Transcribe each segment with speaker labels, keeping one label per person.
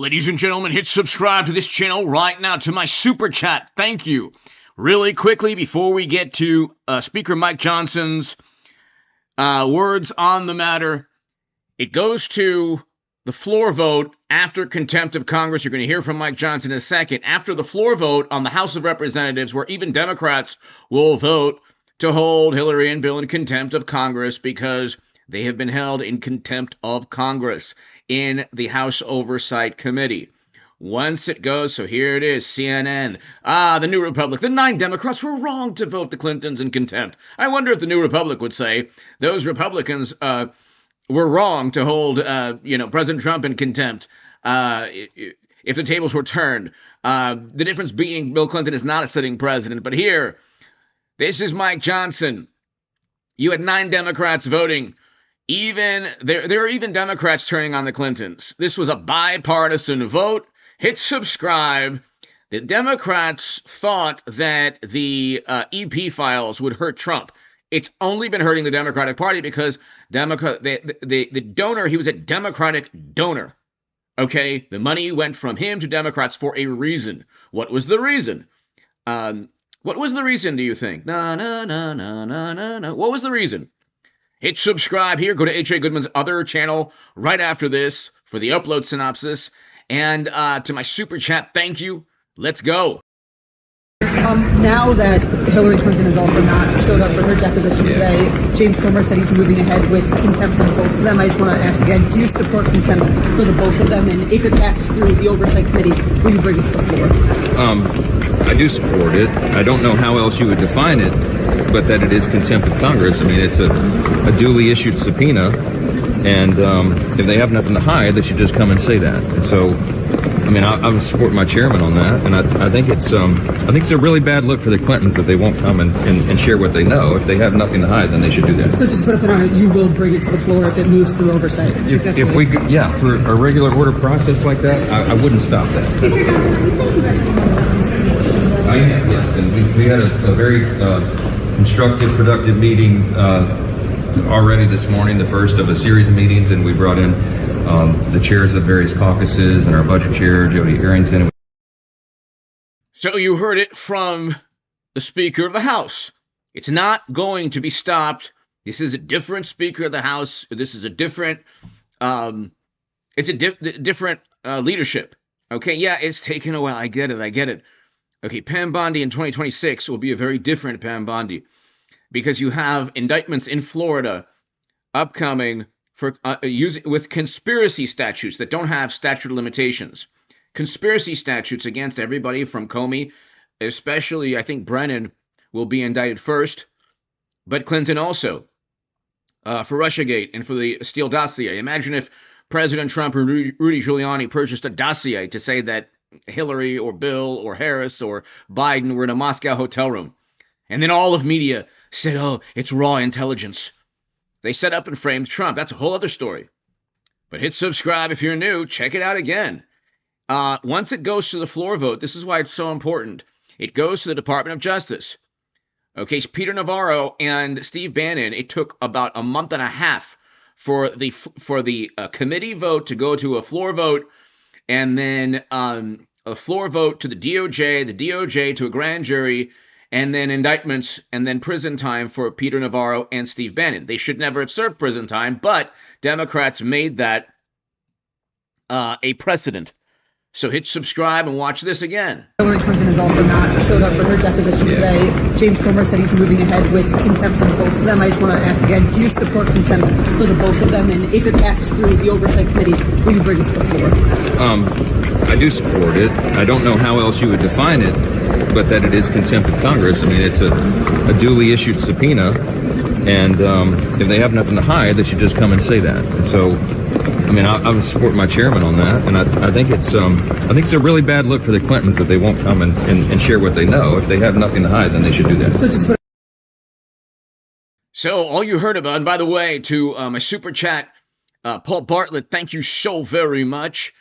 Speaker 1: Ladies and gentlemen, hit subscribe to this channel right now, to my super chat. Thank you. Really quickly, before we get to Speaker Mike Johnson's words on the matter, it goes to the floor vote after contempt of Congress. You're going to hear from Mike Johnson in a second. After the floor vote on the House of Representatives, where even Democrats will vote to hold Hillary and Bill in contempt of Congress because they have been held in contempt of Congress in the House Oversight Committee. Once it goes, so here it is, CNN. The New Republic. The 9 Democrats were wrong to vote the Clintons in contempt. I wonder if the New Republic would say those Republicans were wrong to hold, President Trump in contempt if the tables were turned. The difference being Bill Clinton is not a sitting president. But here, this is Mike Johnson. You had 9 Democrats voting. There are even Democrats turning on the Clintons. This was a bipartisan vote. Hit subscribe. The Democrats thought that the EP files would hurt Trump. It's only been hurting the Democratic Party because the donor, he was a Democratic donor. Okay, the money went from him to Democrats for a reason. What was the reason? What was the reason, do you think? No. What was the reason? Hit subscribe here. Go to H.A. Goodman's other channel right after this for the upload synopsis. And to my super chat, thank you. Let's go.
Speaker 2: Now that Hillary Clinton has also not showed up for her deposition today, James Comer said he's moving ahead with contempt for both of them. I just want to ask again, do you support contempt for the both of them? And if it passes through the Oversight Committee, will you bring it to the floor?
Speaker 3: I do support it. I don't know how else you would define it, but that it is contempt of Congress. I mean, it's a duly issued subpoena, and if they have nothing to hide, they should just come and say that. And so, I mean, I would support my chairman on that, and I think it's a really bad look for the Clintons that they won't come and share what they know. If they have nothing to hide, then they should do that.
Speaker 2: So just put up on it, you will bring it to the floor if it moves through oversight successfully?
Speaker 3: If we, for a regular order process like that, I wouldn't stop that.
Speaker 4: Speaker Johnson, are you saying congratulations?
Speaker 3: Yes, and we had a very constructive, productive meeting already this morning, the first of a series of meetings, and we brought in the chairs of various caucuses and our budget chair, Jody Arrington.
Speaker 1: So you heard it from the Speaker of the House. It's not going to be stopped. This is a different Speaker of the House. This is a different, different leadership. Okay, yeah, it's taken a while. I get it. Okay, Pam Bondi in 2026 will be a very different Pam Bondi because you have indictments in Florida upcoming for with conspiracy statutes that don't have statute of limitations. Conspiracy statutes against everybody from Comey, especially I think Brennan will be indicted first, but Clinton also for Russiagate and for the Steele dossier. Imagine if President Trump or Rudy Giuliani purchased a dossier to say that Hillary or Bill or Harris or Biden were in a Moscow hotel room. And then all of media said, oh, it's raw intelligence. They set up and framed Trump. That's a whole other story. But hit subscribe if you're new. Check it out again. Once it goes to the floor vote, this is why it's so important. It goes to the Department of Justice. Okay, Peter Navarro and Steve Bannon, it took about a month and a half for the committee vote to go to a floor vote, and then a floor vote to the DOJ to a grand jury, and then indictments, and then prison time for Peter Navarro and Steve Bannon. They should never have served prison time, but Democrats made that a precedent. So hit subscribe and watch this again.
Speaker 2: Hillary Clinton has also not showed up for her deposition today. James Comer said he's moving ahead with contempt for both of them. I just want to ask again, do you support contempt for the both of them? And if it passes through the Oversight Committee, will you bring it to the floor?
Speaker 3: I do support it. I don't know how else you would define it, but that it is contempt of Congress. I mean, it's a duly issued subpoena, and if they have nothing to hide, they should just come and say that. And so, I mean, I would support my chairman on that, and I think it's a really bad look for the Clintons that they won't come and share what they know. If they have nothing to hide, then they should do that.
Speaker 1: So all you heard about, and by the way, to my super chat, Paul Bartlett, thank you so very much.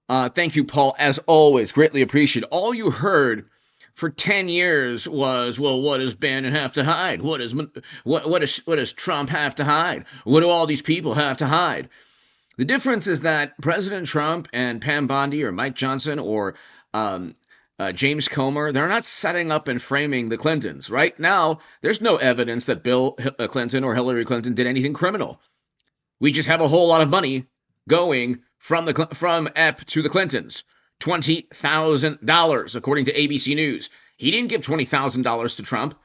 Speaker 1: Thank you, Paul, as always, greatly appreciated. All you heard for 10 years was, well, what does Bannon have to hide? What does Trump have to hide? What do all these people have to hide? The difference is that President Trump and Pam Bondi or Mike Johnson or James Comer, they're not setting up and framing the Clintons. Right now, there's no evidence that Bill Clinton or Hillary Clinton did anything criminal. We just have a whole lot of money going from Ep to the Clintons. $20,000, according to ABC News. He didn't give $20,000 to Trump.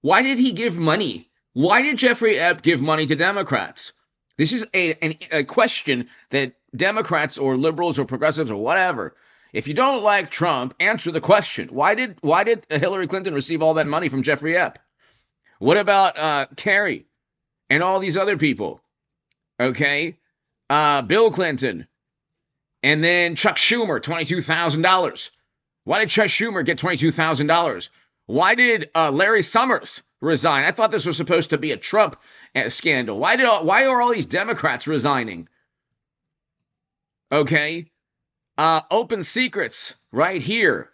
Speaker 1: Why did he give money? Why did Jeffrey Ep give money to Democrats? This is a question that Democrats or liberals or progressives or whatever, if you don't like Trump, answer the question. Why did Hillary Clinton receive all that money from Jeffrey Ep? What about Kerry and all these other people? Okay, Bill Clinton, and then Chuck Schumer, $22,000. Why did Chuck Schumer get $22,000? Why did Larry Summers resign? I thought this was supposed to be a Trump scandal. Why are all these Democrats resigning? Okay. Open secrets right here.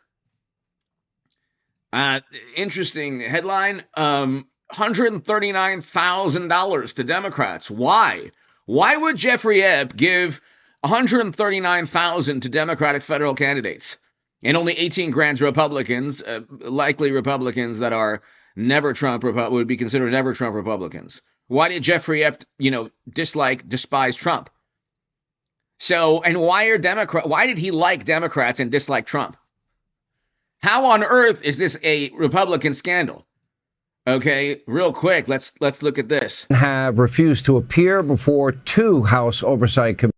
Speaker 1: Interesting headline. $139,000 to Democrats. Why? Why would Jeffrey Ep give $139,000 to Democratic federal candidates and only 18 grand to Republicans, likely Republicans that are never Trump, would be considered never Trump Republicans? Why did Jeffrey Ep, despise Trump? So, and why did he like Democrats and dislike Trump? How on earth is this a Republican scandal? Okay, real quick, let's look at this.
Speaker 5: Have refused to appear before two House Oversight Committees.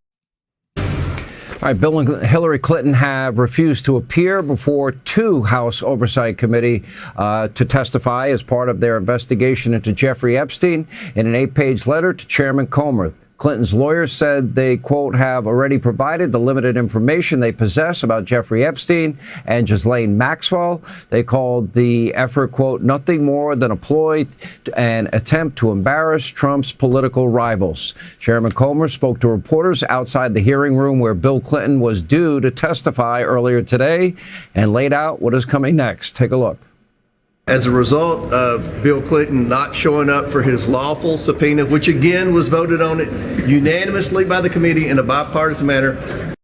Speaker 5: All right, Bill and Hillary Clinton have refused to appear before two House Oversight Committee to testify as part of their investigation into Jeffrey Epstein. In an 8-page letter to Chairman Comer, Clinton's lawyers said they, quote, have already provided the limited information they possess about Jeffrey Epstein and Ghislaine Maxwell. They called the effort, quote, nothing more than a ploy and attempt to embarrass Trump's political rivals. Chairman Comer spoke to reporters outside the hearing room where Bill Clinton was due to testify earlier today and laid out what is coming next. Take a look.
Speaker 6: As a result of Bill Clinton not showing up for his lawful subpoena, which again was voted on unanimously by the committee in a bipartisan manner.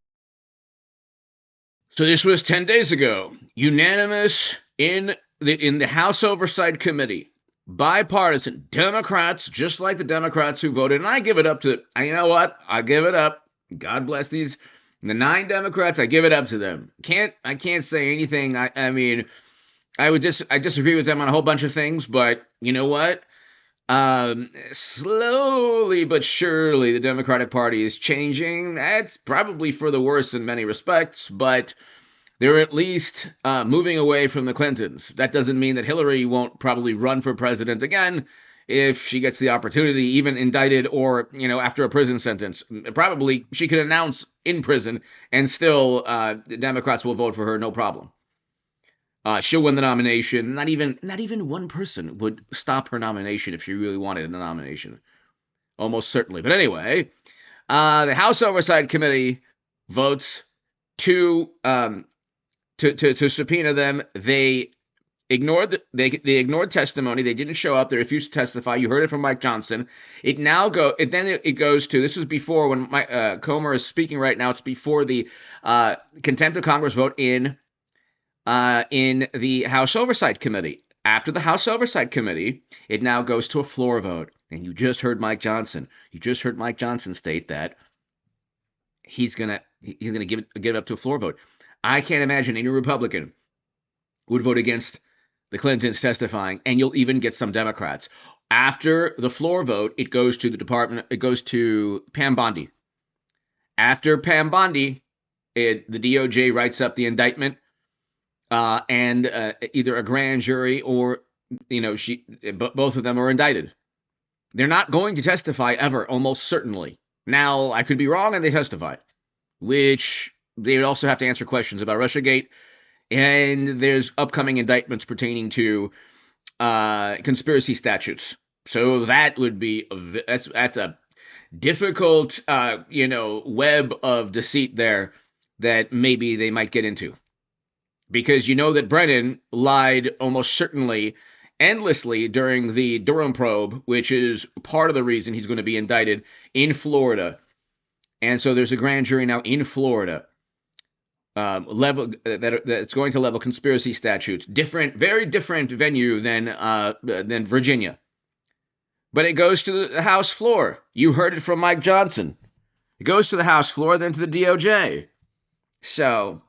Speaker 1: So this was 10 days ago, unanimous in the House Oversight Committee, bipartisan, Democrats, just like the Democrats who voted. And I give it up to, you know what? I give it up. God bless the 9 Democrats. I give it up to them. I can't say anything. I mean, I disagree with them on a whole bunch of things, but you know what? Slowly but surely, the Democratic Party is changing. That's probably for the worse in many respects, but they're at least moving away from the Clintons. That doesn't mean that Hillary won't probably run for president again if she gets the opportunity, even indicted or, after a prison sentence. Probably she could announce in prison and still the Democrats will vote for her, no problem. She'll win the nomination. Not even one person would stop her nomination if she really wanted a nomination. Almost certainly. But anyway, the House Oversight Committee votes to subpoena them. They ignored testimony. They didn't show up. They refused to testify. You heard it from Mike Johnson. It goes to, this was before when Comer is speaking right now. It's before the contempt of Congress vote in the House Oversight Committee. After the House Oversight Committee, it now goes to a floor vote. And you just heard Mike Johnson. State that he's gonna give it up to a floor vote. I can't imagine any Republican would vote against the Clintons testifying, and you'll even get some Democrats. After the floor vote, it goes to Pam Bondi. After Pam Bondi, the DOJ writes up the indictment. And either a grand jury or, both of them are indicted. They're not going to testify ever, almost certainly. Now, I could be wrong and they testify, which they would also have to answer questions about Russiagate. And there's upcoming indictments pertaining to conspiracy statutes. So that would be, that's a difficult, web of deceit there that maybe they might get into. Because you know that Brennan lied almost certainly endlessly during the Durham probe, which is part of the reason he's going to be indicted in Florida. And so there's a grand jury now in Florida, that's going to level conspiracy statutes. Very different venue than Virginia. But it goes to the House floor. You heard it from Mike Johnson. It goes to the House floor, then to the DOJ. So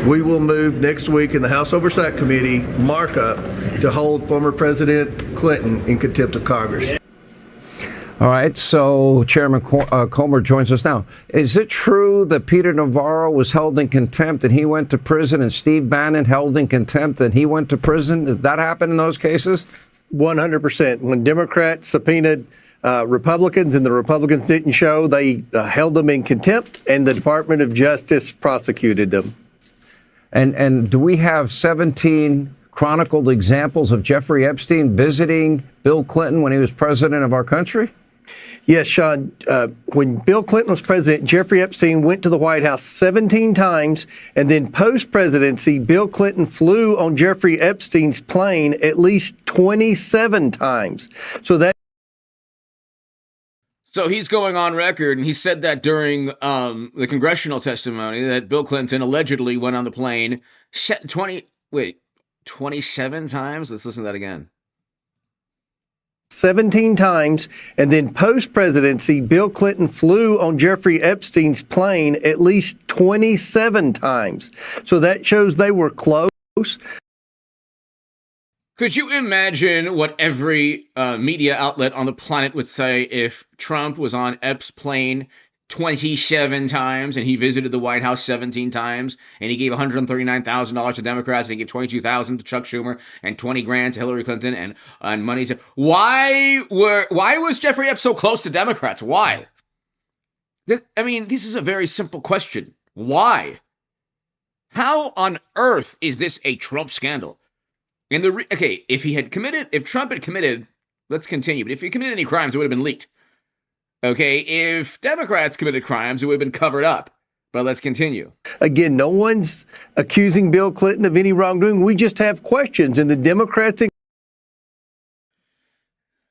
Speaker 6: we will move next week in the House Oversight Committee markup to hold former President Clinton in contempt of Congress.
Speaker 5: All right, so Chairman Comer joins us now. Is it true that Peter Navarro was held in contempt and he went to prison, and Steve Bannon held in contempt and he went to prison? Did that happen in those cases?
Speaker 6: 100%. When Democrats subpoenaed Republicans and the Republicans didn't show, they held them in contempt, and the Department of Justice prosecuted them.
Speaker 5: And do we have 17 chronicled examples of Jeffrey Epstein visiting Bill Clinton when he was president of our country?
Speaker 6: Yes, Sean. When Bill Clinton was president, Jeffrey Epstein went to the White House 17 times, and then post-presidency, Bill Clinton flew on Jeffrey Epstein's plane at least 27 times. So
Speaker 1: he's going on record, and he said that during the congressional testimony that Bill Clinton allegedly went on the plane 27 times? Let's listen to that again.
Speaker 6: 17 times, and then post-presidency, Bill Clinton flew on Jeffrey Epstein's plane at least 27 times. So that shows they were close.
Speaker 1: Could you imagine what every media outlet on the planet would say if Trump was on Epps' plane 27 times and he visited the White House 17 times and he gave $139,000 to Democrats and he gave $22,000 to Chuck Schumer and $20,000 to Hillary Clinton and money to... Why was Jeffrey Epps so close to Democrats? Why? This is a very simple question. Why? How on earth is this a Trump scandal? And if Trump had committed, let's continue, but if he committed any crimes, it would have been leaked. Okay, if Democrats committed crimes, it would have been covered up. But let's continue.
Speaker 6: Again, no one's accusing Bill Clinton of any wrongdoing. We just have questions, and the Democrats...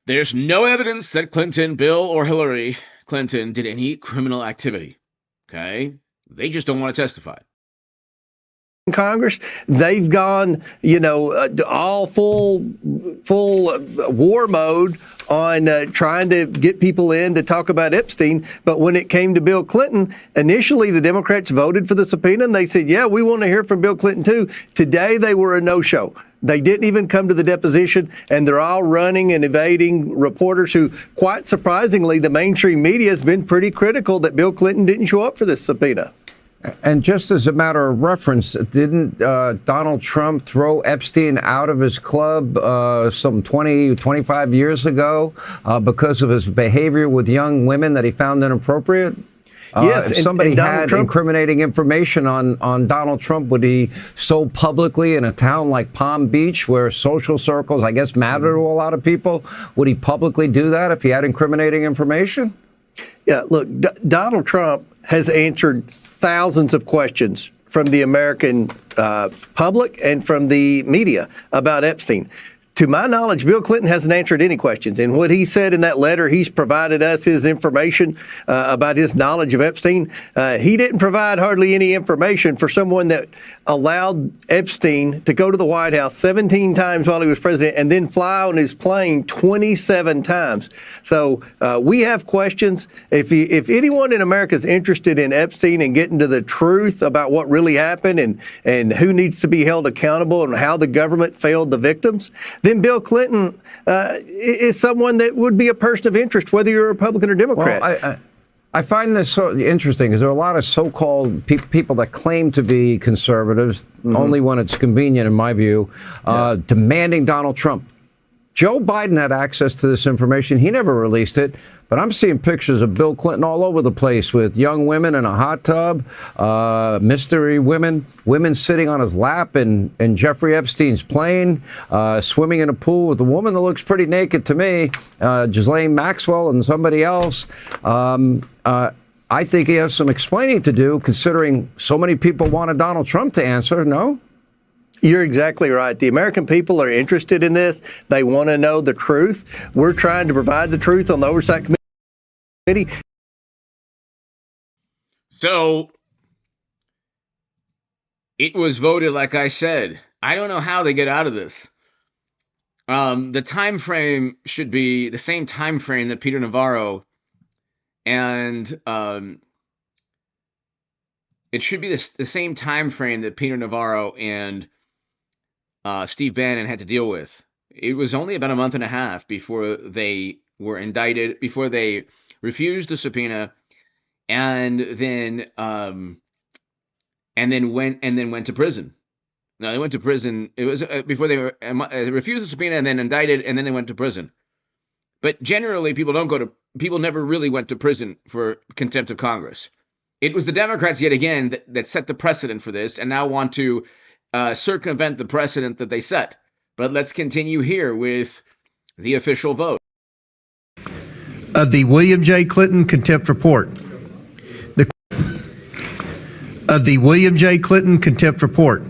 Speaker 1: There's no evidence that Clinton, Bill, or Hillary Clinton did any criminal activity. Okay? They just don't want to testify.
Speaker 6: Congress, they've gone, all full war mode on trying to get people in to talk about Epstein. But when it came to Bill Clinton, initially the Democrats voted for the subpoena and they said, yeah, we want to hear from Bill Clinton too. Today they were a no-show. They didn't even come to the deposition, and they're all running and evading reporters who, quite surprisingly, the mainstream media has been pretty critical that Bill Clinton didn't show up for this subpoena.
Speaker 5: And just as a matter of reference, didn't Donald Trump throw Epstein out of his club some 25 years ago because of his behavior with young women that he found inappropriate?
Speaker 6: Yes,
Speaker 5: if somebody had incriminating information on Donald Trump, would he so publicly in a town like Palm Beach, where social circles, I guess, matter to a lot of people, would he publicly do that if he had incriminating information?
Speaker 6: Yeah, look, Donald Trump has answered thousands of questions from the American public and from the media about Epstein. To my knowledge, Bill Clinton hasn't answered any questions. And what he said in that letter, he's provided us his information about his knowledge of Epstein. He didn't provide hardly any information for someone that allowed Epstein to go to the White House 17 times while he was president and then fly on his plane 27 times. So we have questions. If anyone in America is interested in Epstein and getting to the truth about what really happened and who needs to be held accountable and how the government failed the victims, then Bill Clinton is someone that would be a person of interest, whether you're a Republican or Democrat.
Speaker 5: Well, I find this so interesting because there are a lot of so-called people that claim to be conservatives, only when it's convenient, in my view, demanding Donald Trump. Joe Biden had access to this information. He never released it. But I'm seeing pictures of Bill Clinton all over the place with young women in a hot tub, mystery women sitting on his lap in Jeffrey Epstein's plane, swimming in a pool with a woman that looks pretty naked to me, Ghislaine Maxwell and somebody else. I think he has some explaining to do, considering so many people wanted Donald Trump to answer, no?
Speaker 6: You're exactly right. The American people are interested in this. They want to know the truth. We're trying to provide the truth on the Oversight Committee.
Speaker 1: So it was voted, like I said. I don't know how they get out of this. The time frame should be the same time frame that Peter Navarro and it should be the same time frame that Peter Navarro and Steve Bannon had to deal with. It was only about a month and a half before they were indicted, before they refused the subpoena, and then went to prison. No, they went to prison. It was before they refused the subpoena and then indicted, and then they went to prison. But generally, people never really went to prison for contempt of Congress. It was the Democrats yet again that set the precedent for this, and now want to circumvent the precedent that they set. But let's continue here with the official vote
Speaker 6: Of the William J. Clinton contempt report. Of the William J. Clinton contempt report.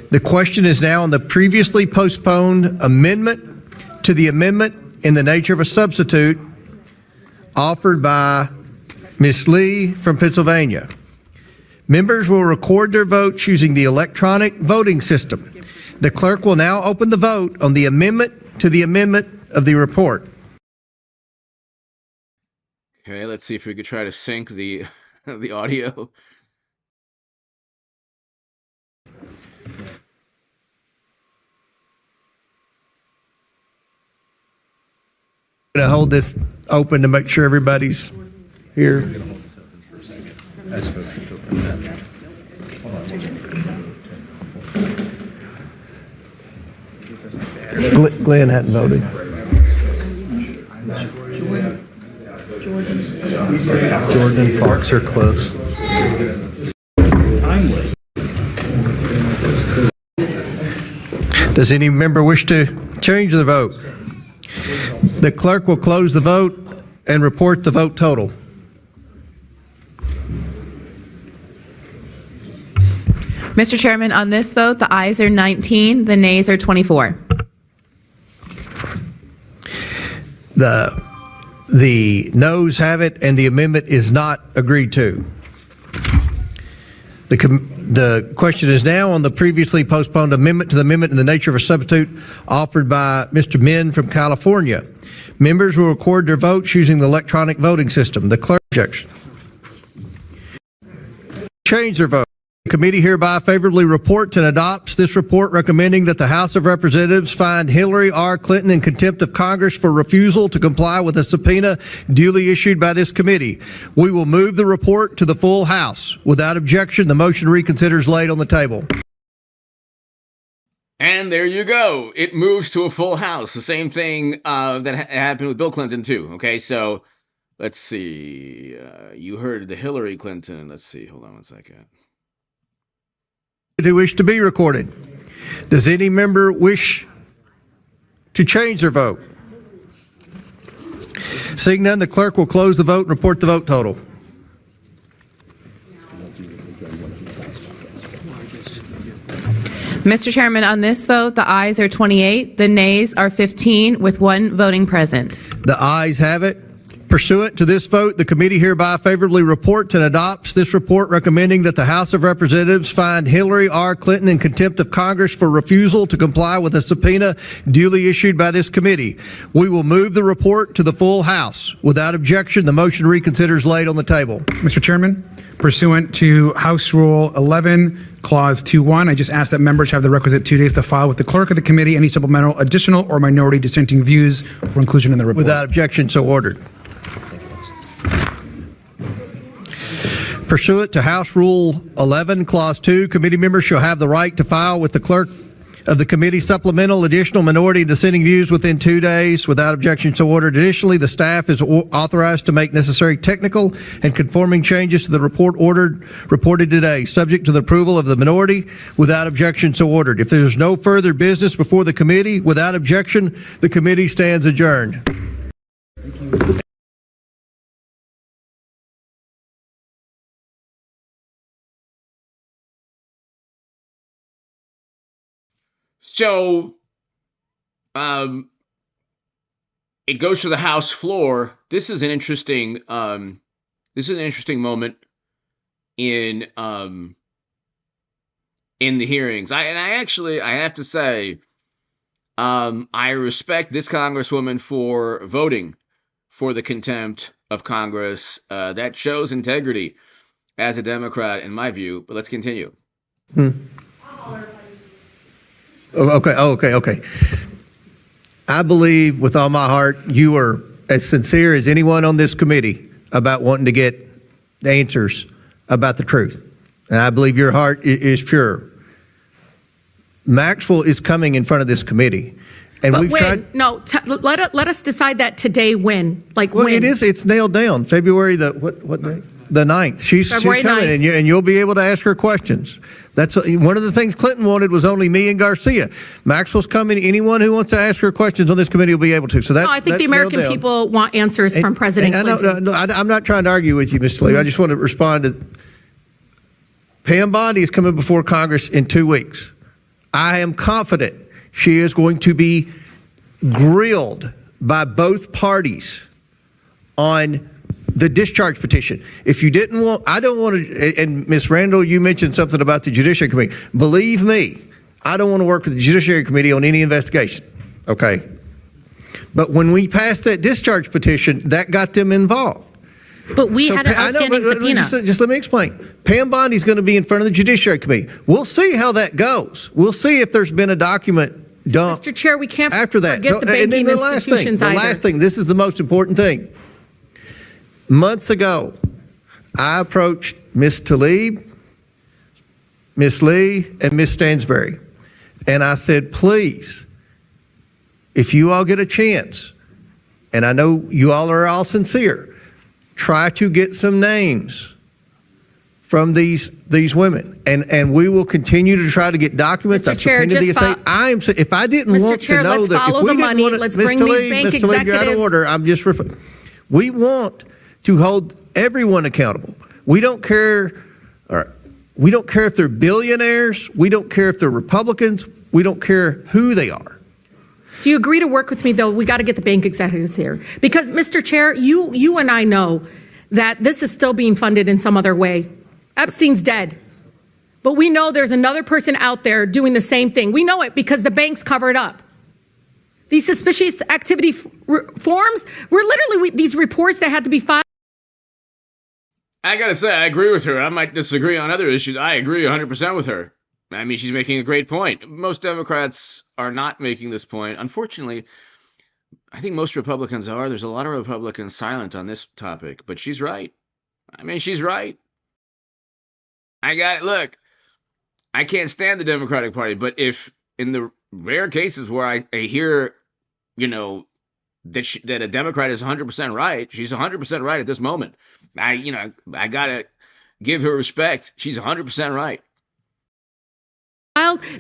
Speaker 6: The question is now on the previously postponed amendment to the amendment in the nature of a substitute offered by Ms. Lee from Pennsylvania. Members will record their vote using the electronic voting system. The clerk will now open the vote on the amendment to the amendment of the report.
Speaker 1: Okay, let's see if we could try to sync the the audio.
Speaker 6: I'm going to hold this open to make sure everybody's here. Glenn hadn't voted.
Speaker 7: Jordan Fox are close.
Speaker 6: Does any member wish to change the vote? The clerk will close the vote and report the vote total.
Speaker 8: Mr. Chairman, on this vote, the ayes are 19, the nays are 24.
Speaker 6: The noes have it, and the amendment is not agreed to. The question is now on the previously postponed amendment to the amendment in the nature of a substitute offered by Mr. Min from California. Members will record their votes using the electronic voting system. The clerk objection. Change their vote. The committee hereby favorably reports and adopts this report recommending that the House of Representatives find Hillary R. Clinton in contempt of Congress for refusal to comply with a subpoena duly issued by this committee. We will move the report to the full House. Without objection, the motion to reconsider is laid on the table.
Speaker 1: And there you go. It moves to a full House. The same thing that happened with Bill Clinton, too. Okay, so let's see. You heard the Hillary Clinton. Let's see. Hold on one second.
Speaker 6: Who wish to be recorded? Does any member wish to change their vote? Seeing none, the clerk will close the vote and report the vote total.
Speaker 8: Mr. Chairman, on this vote, the ayes are 28, the nays are 15, with one voting present.
Speaker 6: The ayes have it. Pursuant to this vote, the committee hereby favorably reports and adopts this report recommending that the House of Representatives find Hillary R. Clinton in contempt of Congress for refusal to comply with a subpoena duly issued by this committee. We will move the report to the full House. Without objection, the motion to reconsider is laid on the table.
Speaker 7: Mr. Chairman, pursuant to House Rule 11, Clause 2.1, I just ask that members have the requisite 2 days to file with the clerk of the committee any supplemental, additional, or minority dissenting views for inclusion in the report.
Speaker 6: Without objection, so ordered. Pursuant to House Rule 11, Clause 2, committee members shall have the right to file with the clerk of the committee supplemental, additional, minority, and dissenting views within 2 days. Without objection, so ordered. Additionally, the staff is authorized to make necessary technical and conforming changes to the report reported today, subject to the approval of the minority. Without objection, so ordered. If there is no further business before the committee, without objection, the committee stands adjourned.
Speaker 1: So, it goes to the House floor. This is an interesting moment. in the hearings. I have to say, I respect this Congresswoman for voting for the contempt of Congress. That shows integrity as a Democrat, in my view. But let's continue.
Speaker 6: Okay. I believe with all my heart you are as sincere as anyone on this committee about wanting to get answers about the truth. And I believe your heart is pure. Maxwell is coming in front of this committee. And
Speaker 9: But
Speaker 6: we've
Speaker 9: when?
Speaker 6: tried.
Speaker 9: No, let us decide that today. When? Like
Speaker 6: Well,
Speaker 9: when?
Speaker 6: it's nailed down. February what day? The 9th. She's
Speaker 9: February
Speaker 6: coming,
Speaker 9: 9th.
Speaker 6: and you'll be able to ask her questions. That's one of the things Clinton wanted was only me and Garcia. Maxwell's coming. Anyone who wants to ask her questions on this committee will be able to. So that's.
Speaker 9: No, I think the
Speaker 6: that's nailed
Speaker 9: American
Speaker 6: down.
Speaker 9: people want answers from President
Speaker 6: And
Speaker 9: Clinton.
Speaker 6: I'm not trying to argue with you, Mr. Lee. I just want to respond to. Pam Bondi is coming before Congress in 2 weeks. I am confident she is going to be grilled by both parties on the discharge petition. If you didn't want, I don't want to, and Ms. Randall, you mentioned something about the Judiciary Committee. Believe me, I don't want to work with the Judiciary Committee on any investigation, okay? But when we passed that discharge petition, that got them involved.
Speaker 9: But we
Speaker 6: So
Speaker 9: had an
Speaker 6: I know,
Speaker 9: outstanding
Speaker 6: but
Speaker 9: subpoena.
Speaker 6: just let me explain. Pam Bondi's going to be in front of the Judiciary Committee. We'll see how that goes. We'll see if there's been a document dumped
Speaker 9: Mr. Chair, we can't
Speaker 6: after that.
Speaker 9: forget the
Speaker 6: And then
Speaker 9: banking institutions
Speaker 6: the
Speaker 9: either.
Speaker 6: last thing, this is the most important thing. Months ago, I approached Ms. Tlaib, Ms. Lee, and Ms. Stansberry, and I said, please, if you all get a chance, and I know you all are all sincere, try to get some names from these women, and we will continue to try to get documents.
Speaker 9: Mr. Chair,
Speaker 6: If I didn't
Speaker 9: Mr.
Speaker 6: want
Speaker 9: Chair,
Speaker 6: to know
Speaker 9: let's
Speaker 6: that,
Speaker 9: follow
Speaker 6: if we
Speaker 9: the
Speaker 6: didn't
Speaker 9: money.
Speaker 6: want to,
Speaker 9: Let's
Speaker 6: Ms.
Speaker 9: bring these
Speaker 6: Tlaib,
Speaker 9: bank
Speaker 6: Ms. Tlaib, you're out of
Speaker 9: executives-
Speaker 6: order. We want to hold everyone accountable. We don't care. We don't care if they're billionaires. We don't care if they're Republicans. We don't care who they are.
Speaker 9: Do you agree to work with me, though? We got to get the bank executives here. Because, Mr. Chair, you and I know that this is still being funded in some other way. Epstein's dead. But we know there's another person out there doing the same thing. We know it because the banks cover it up. These suspicious activity forms were literally these reports that had to be filed.
Speaker 1: I gotta say, I agree with her. I might disagree on other issues. I agree 100% with her. I mean, she's making a great point. Most Democrats are not making this point. Unfortunately, I think most Republicans are. There's a lot of Republicans silent on this topic, but she's right. I mean, she's right. I got it. Look, I can't stand the Democratic Party, but if in the rare cases where I hear, that a Democrat is 100% right, she's 100% right at this moment. I gotta give her respect. She's 100% right.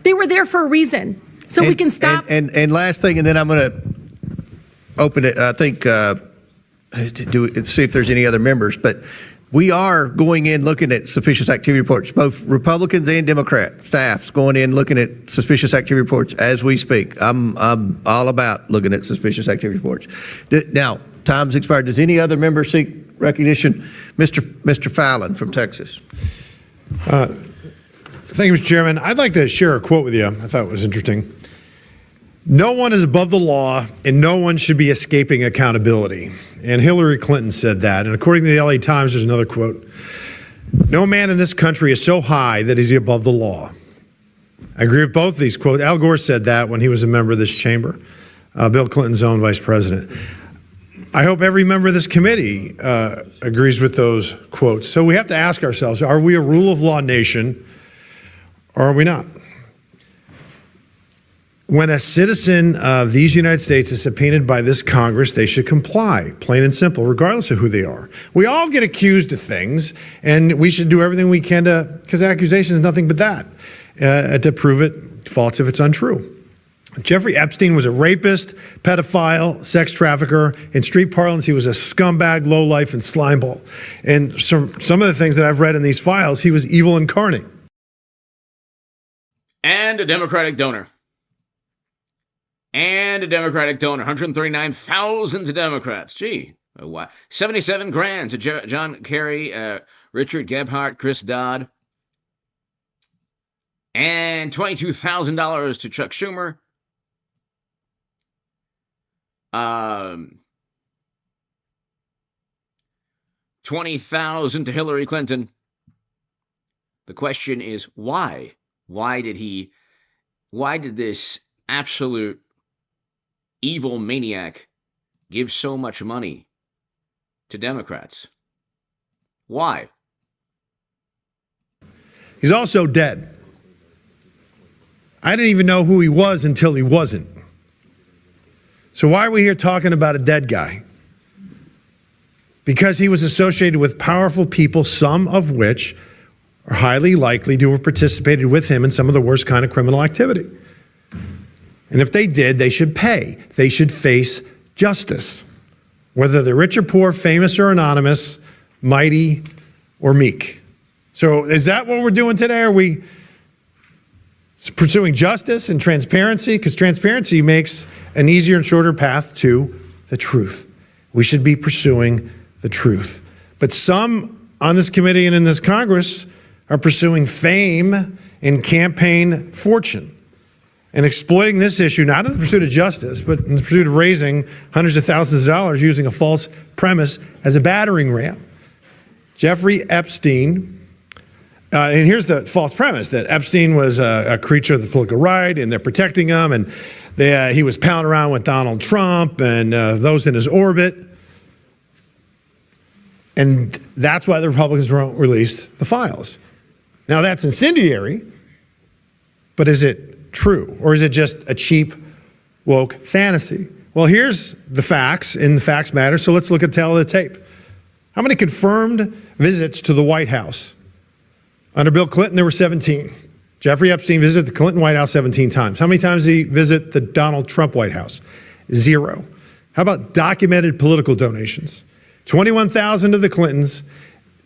Speaker 9: They were there for a reason, so we can stop.
Speaker 6: And last thing, and then I'm going to open it. I think to see if there's any other members, but we are going in looking at suspicious activity reports. Both Republicans and Democrat staffs going in looking at suspicious activity reports as we speak. I'm all about looking at suspicious activity reports. Now, time's expired. Does any other member seek recognition? Mr. Fallon from Texas.
Speaker 10: Thank you, Mr. Chairman. I'd like to share a quote with you. I thought it was interesting. No one is above the law, and no one should be escaping accountability. And Hillary Clinton said that. And according to the LA Times, there's another quote. No man in this country is so high that he's above the law. I agree with both of these quotes. Al Gore said that when he was a member of this chamber, Bill Clinton's own vice president. I hope every member of this committee agrees with those quotes. So we have to ask ourselves, are we a rule of law nation or are we not? When a citizen of these United States is subpoenaed by this Congress, they should comply, plain and simple, regardless of who they are. We all get accused of things, and we should do everything we can because accusation is nothing but that, to prove it false if it's untrue. Jeffrey Epstein was a rapist, pedophile, sex trafficker. In street parlance, he was a scumbag, lowlife, and slimeball. And some of the things that I've read in these files, he was evil incarnate.
Speaker 1: And a Democratic donor. 139,000 to Democrats. Gee, wow. 77 grand to John Kerry, Richard Gebhardt, Chris Dodd, and $22,000 to Chuck Schumer. $20,000 to Hillary Clinton. The question is why? Why did this absolute evil maniac give so much money to Democrats? Why?
Speaker 10: He's also dead. I didn't even know who he was until he wasn't. So why are we here talking about a dead guy? Because he was associated with powerful people, some of which are highly likely to have participated with him in some of the worst kind of criminal activity. And if they did, they should pay. They should face justice, whether they're rich or poor, famous or anonymous, mighty or meek. So is that what we're doing today? Are we pursuing justice and transparency? Because transparency makes an easier and shorter path to the truth. We should be pursuing the truth. But some on this committee and in this Congress are pursuing fame and campaign fortune and exploiting this issue, not in the pursuit of justice, but in the pursuit of raising hundreds of thousands of dollars using a false premise as a battering ram. Jeffrey Epstein, and here's the false premise, that Epstein was a creature of the political right and they're protecting him, and he was pounding around with Donald Trump and those in his orbit. And that's why the Republicans won't release the files. Now that's incendiary, but is it true? Or is it just a cheap, woke fantasy? Well, here's the facts, and the facts matter, so let's look at tail of the tape. How many confirmed visits to the White House? Under Bill Clinton, there were 17. Jeffrey Epstein visited the Clinton White House 17 times. How many times did he visit the Donald Trump White House? 0. How about documented political donations? 21,000 to the Clintons,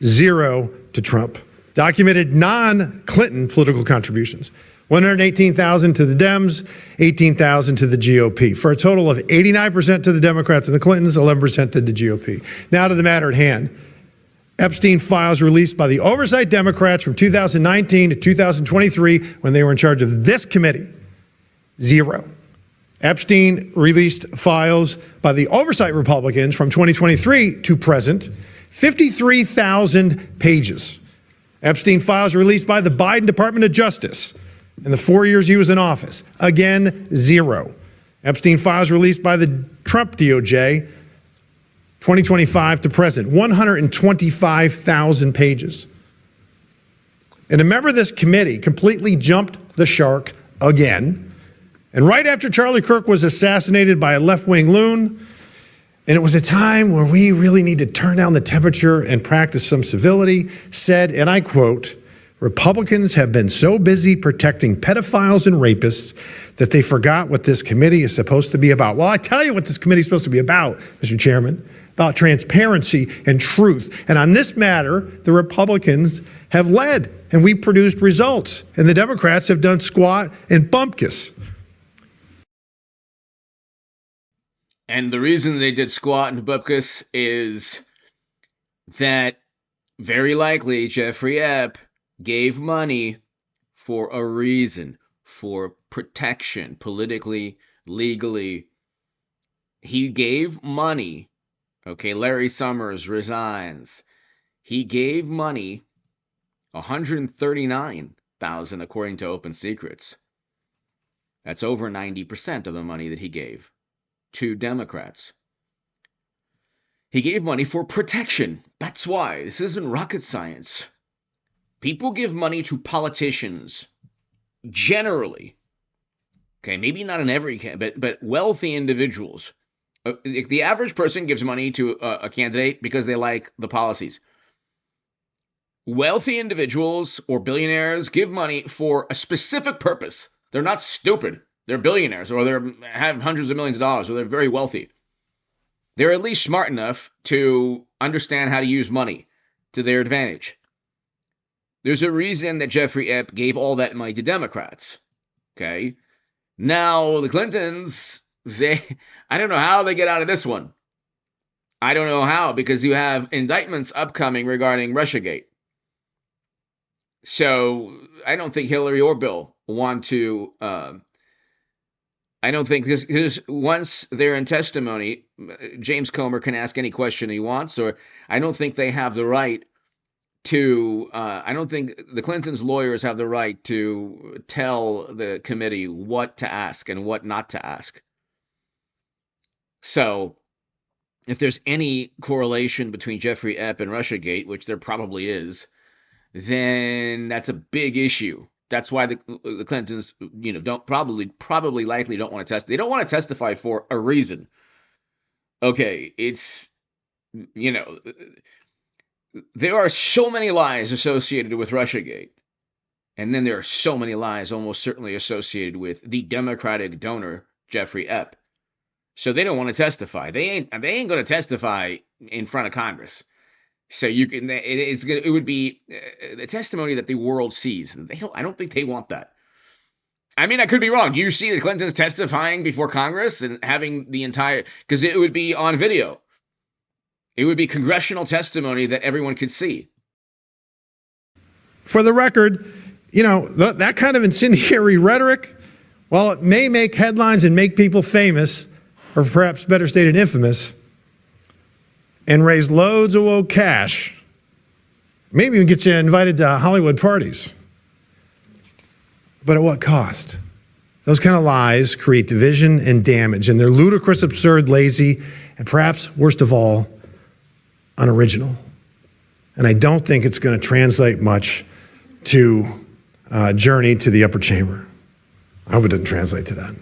Speaker 10: 0 to Trump. Documented non-Clinton political contributions. 118,000 to the Dems, 18,000 to the GOP, for a total of 89% to the Democrats and the Clintons, 11% to the GOP. Now to the matter at hand. Epstein files released by the oversight Democrats from 2019 to 2023 when they were in charge of this committee, 0. Epstein released files by the oversight Republicans from 2023 to present, 53,000 pages. Epstein files released by the Biden Department of Justice in the 4 years he was in office, again, 0. Epstein files released by the Trump DOJ, 2025 to present, 125,000 pages. And a member of this committee completely jumped the shark again. And right after Charlie Kirk was assassinated by a left-wing loon, and it was a time where we really need to turn down the temperature and practice some civility, said, and I quote, "Republicans have been so busy protecting pedophiles and rapists that they forgot what this committee is supposed to be about." Well, I tell you what this committee is supposed to be about, Mr. Chairman, about transparency and truth. And on this matter, the Republicans have led, and we produced results, and the Democrats have done squat and bumpkiss.
Speaker 1: And the reason they did squat and bupkis is that very likely Jeffrey Epps gave money for a reason, for protection, politically, legally. He gave money. Okay, Larry Summers resigns. He gave money, $139,000 according to Open Secrets. That's over 90% of the money that he gave to Democrats. He gave money for protection. That's why. This isn't rocket science. People give money to politicians, generally. Okay, maybe not in every case, but wealthy individuals. The average person gives money to a candidate because they like the policies. Wealthy individuals or billionaires give money for a specific purpose. They're not stupid. They're billionaires, or they have hundreds of millions of dollars, or they're very wealthy. They're at least smart enough to understand how to use money to their advantage. There's a reason that Jeffrey Epps gave all that money to Democrats. Okay? Now, the Clintons, I don't know how they get out of this one. I don't know how, because you have indictments upcoming regarding Russiagate. So I don't think Hillary or Bill want to. I don't think this, because once they're in testimony, James Comer can ask any question he wants, or I don't think they have the right to. I don't think the Clintons' lawyers have the right to tell the committee what to ask and what not to ask. So, if there's any correlation between Jeffrey Epps and Russiagate, which there probably is, then that's a big issue. That's why the Clintons, don't likely don't want to test. They don't want to testify for a reason. Okay, it's, there are so many lies associated with Russiagate, and then there are so many lies almost certainly associated with the Democratic donor Jeffrey Epps. So they don't want to testify. They ain't going to testify in front of Congress. So it would be the testimony that the world sees. I don't think they want that. I mean, I could be wrong. Do you see the Clintons testifying before Congress and having the entire, because it would be on video. It would be congressional testimony that everyone could see.
Speaker 10: For the record, that kind of incendiary rhetoric, while it may make headlines and make people famous, or perhaps better stated infamous, and raise loads of woke cash, maybe even get you invited to Hollywood parties. But at what cost? Those kind of lies create division and damage, and they're ludicrous, absurd, lazy, and perhaps, worst of all, unoriginal. And I don't think it's going to translate much to Journey to the upper chamber. I hope it doesn't translate to that.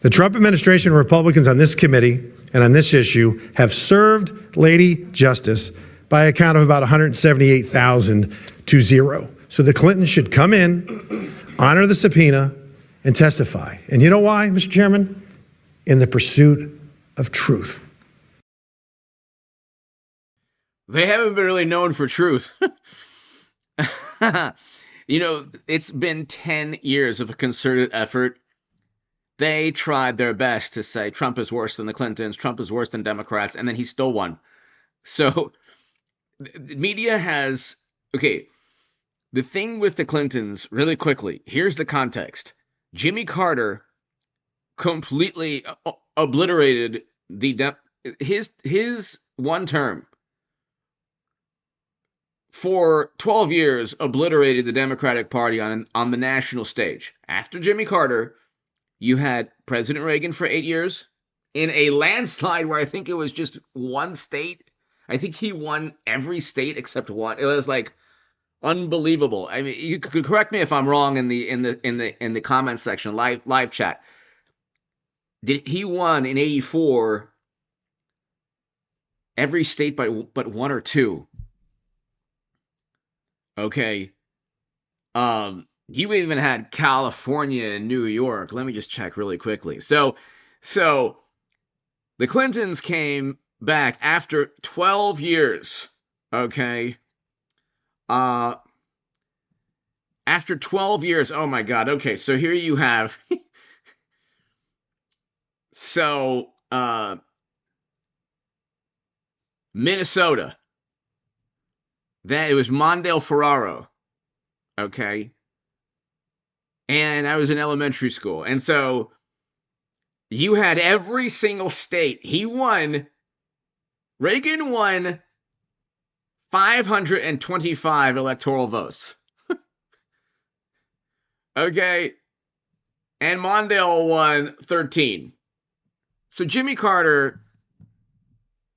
Speaker 10: The Trump administration and Republicans on this committee and on this issue have served Lady Justice by a count of about 178,000 to 0. So the Clintons should come in, honor the subpoena, and testify. And you know why, Mr. Chairman? In the pursuit of truth.
Speaker 1: They haven't been really known for truth. It's been 10 years of a concerted effort. They tried their best to say Trump is worse than the Clintons, Trump is worse than Democrats, and then he still won. So the media has, the thing with the Clintons, really quickly, here's the context. Jimmy Carter completely obliterated his one term. For 12 years, obliterated the Democratic Party on the national stage. After Jimmy Carter, you had President Reagan for 8 years in a landslide where I think it was just one state. I think he won every state except one. It was like unbelievable. I mean, you could correct me if I'm wrong in the comment section, live chat. He won in 84 every state but one or two. Okay. You even had California and New York. Let me just check really quickly. So the Clintons came back after 12 years. Okay. After 12 years. Oh my God. Okay. So here you have. Minnesota. It was Mondale Ferraro. Okay. And I was in elementary school. And so you had every single state. Reagan won 525 electoral votes. Okay. And Mondale won 13. So Jimmy Carter,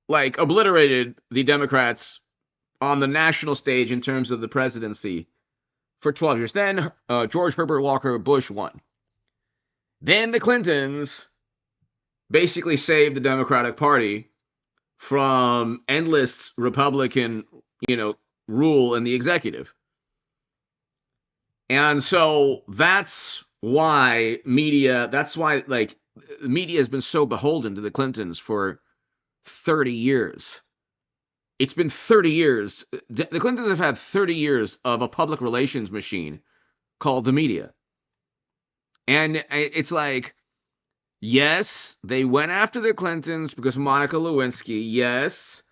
Speaker 1: obliterated the Democrats on the national stage in terms of the presidency for 12 years. Then George Herbert Walker Bush won. Then the Clintons basically saved the Democratic Party from endless Republican, rule in the executive. And so that's why media has been so beholden to the Clintons for 30 years. It's been 30 years. The Clintons have had 30 years of a public relations machine called the media. And it's yes, they went after the Clintons because of Monica Lewinsky. Yes.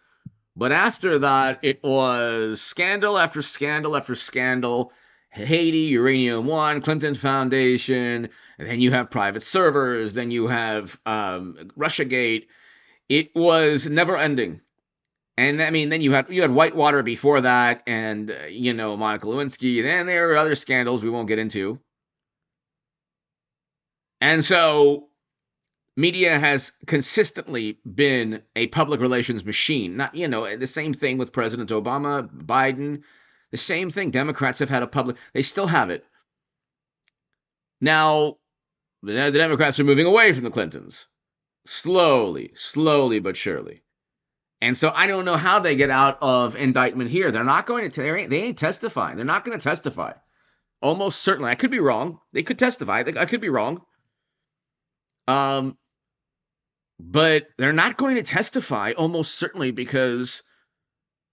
Speaker 1: But after that, it was scandal after scandal after scandal. Haiti, Uranium One, Clinton Foundation, and then you have private servers, then you have Russiagate. It was never ending. And I mean, then you had Whitewater before that, and Monica Lewinsky. Then there are other scandals we won't get into. And so, media has consistently been a public relations machine. Not the same thing with President Obama, Biden. The same thing. Democrats have had a public. They still have it. Now, the Democrats are moving away from the Clintons, slowly but surely. And so I don't know how they get out of indictment here. They're not going to. They ain't testifying. They're not going to testify. Almost certainly. I could be wrong. They could testify. I could be wrong. But they're not going to testify almost certainly because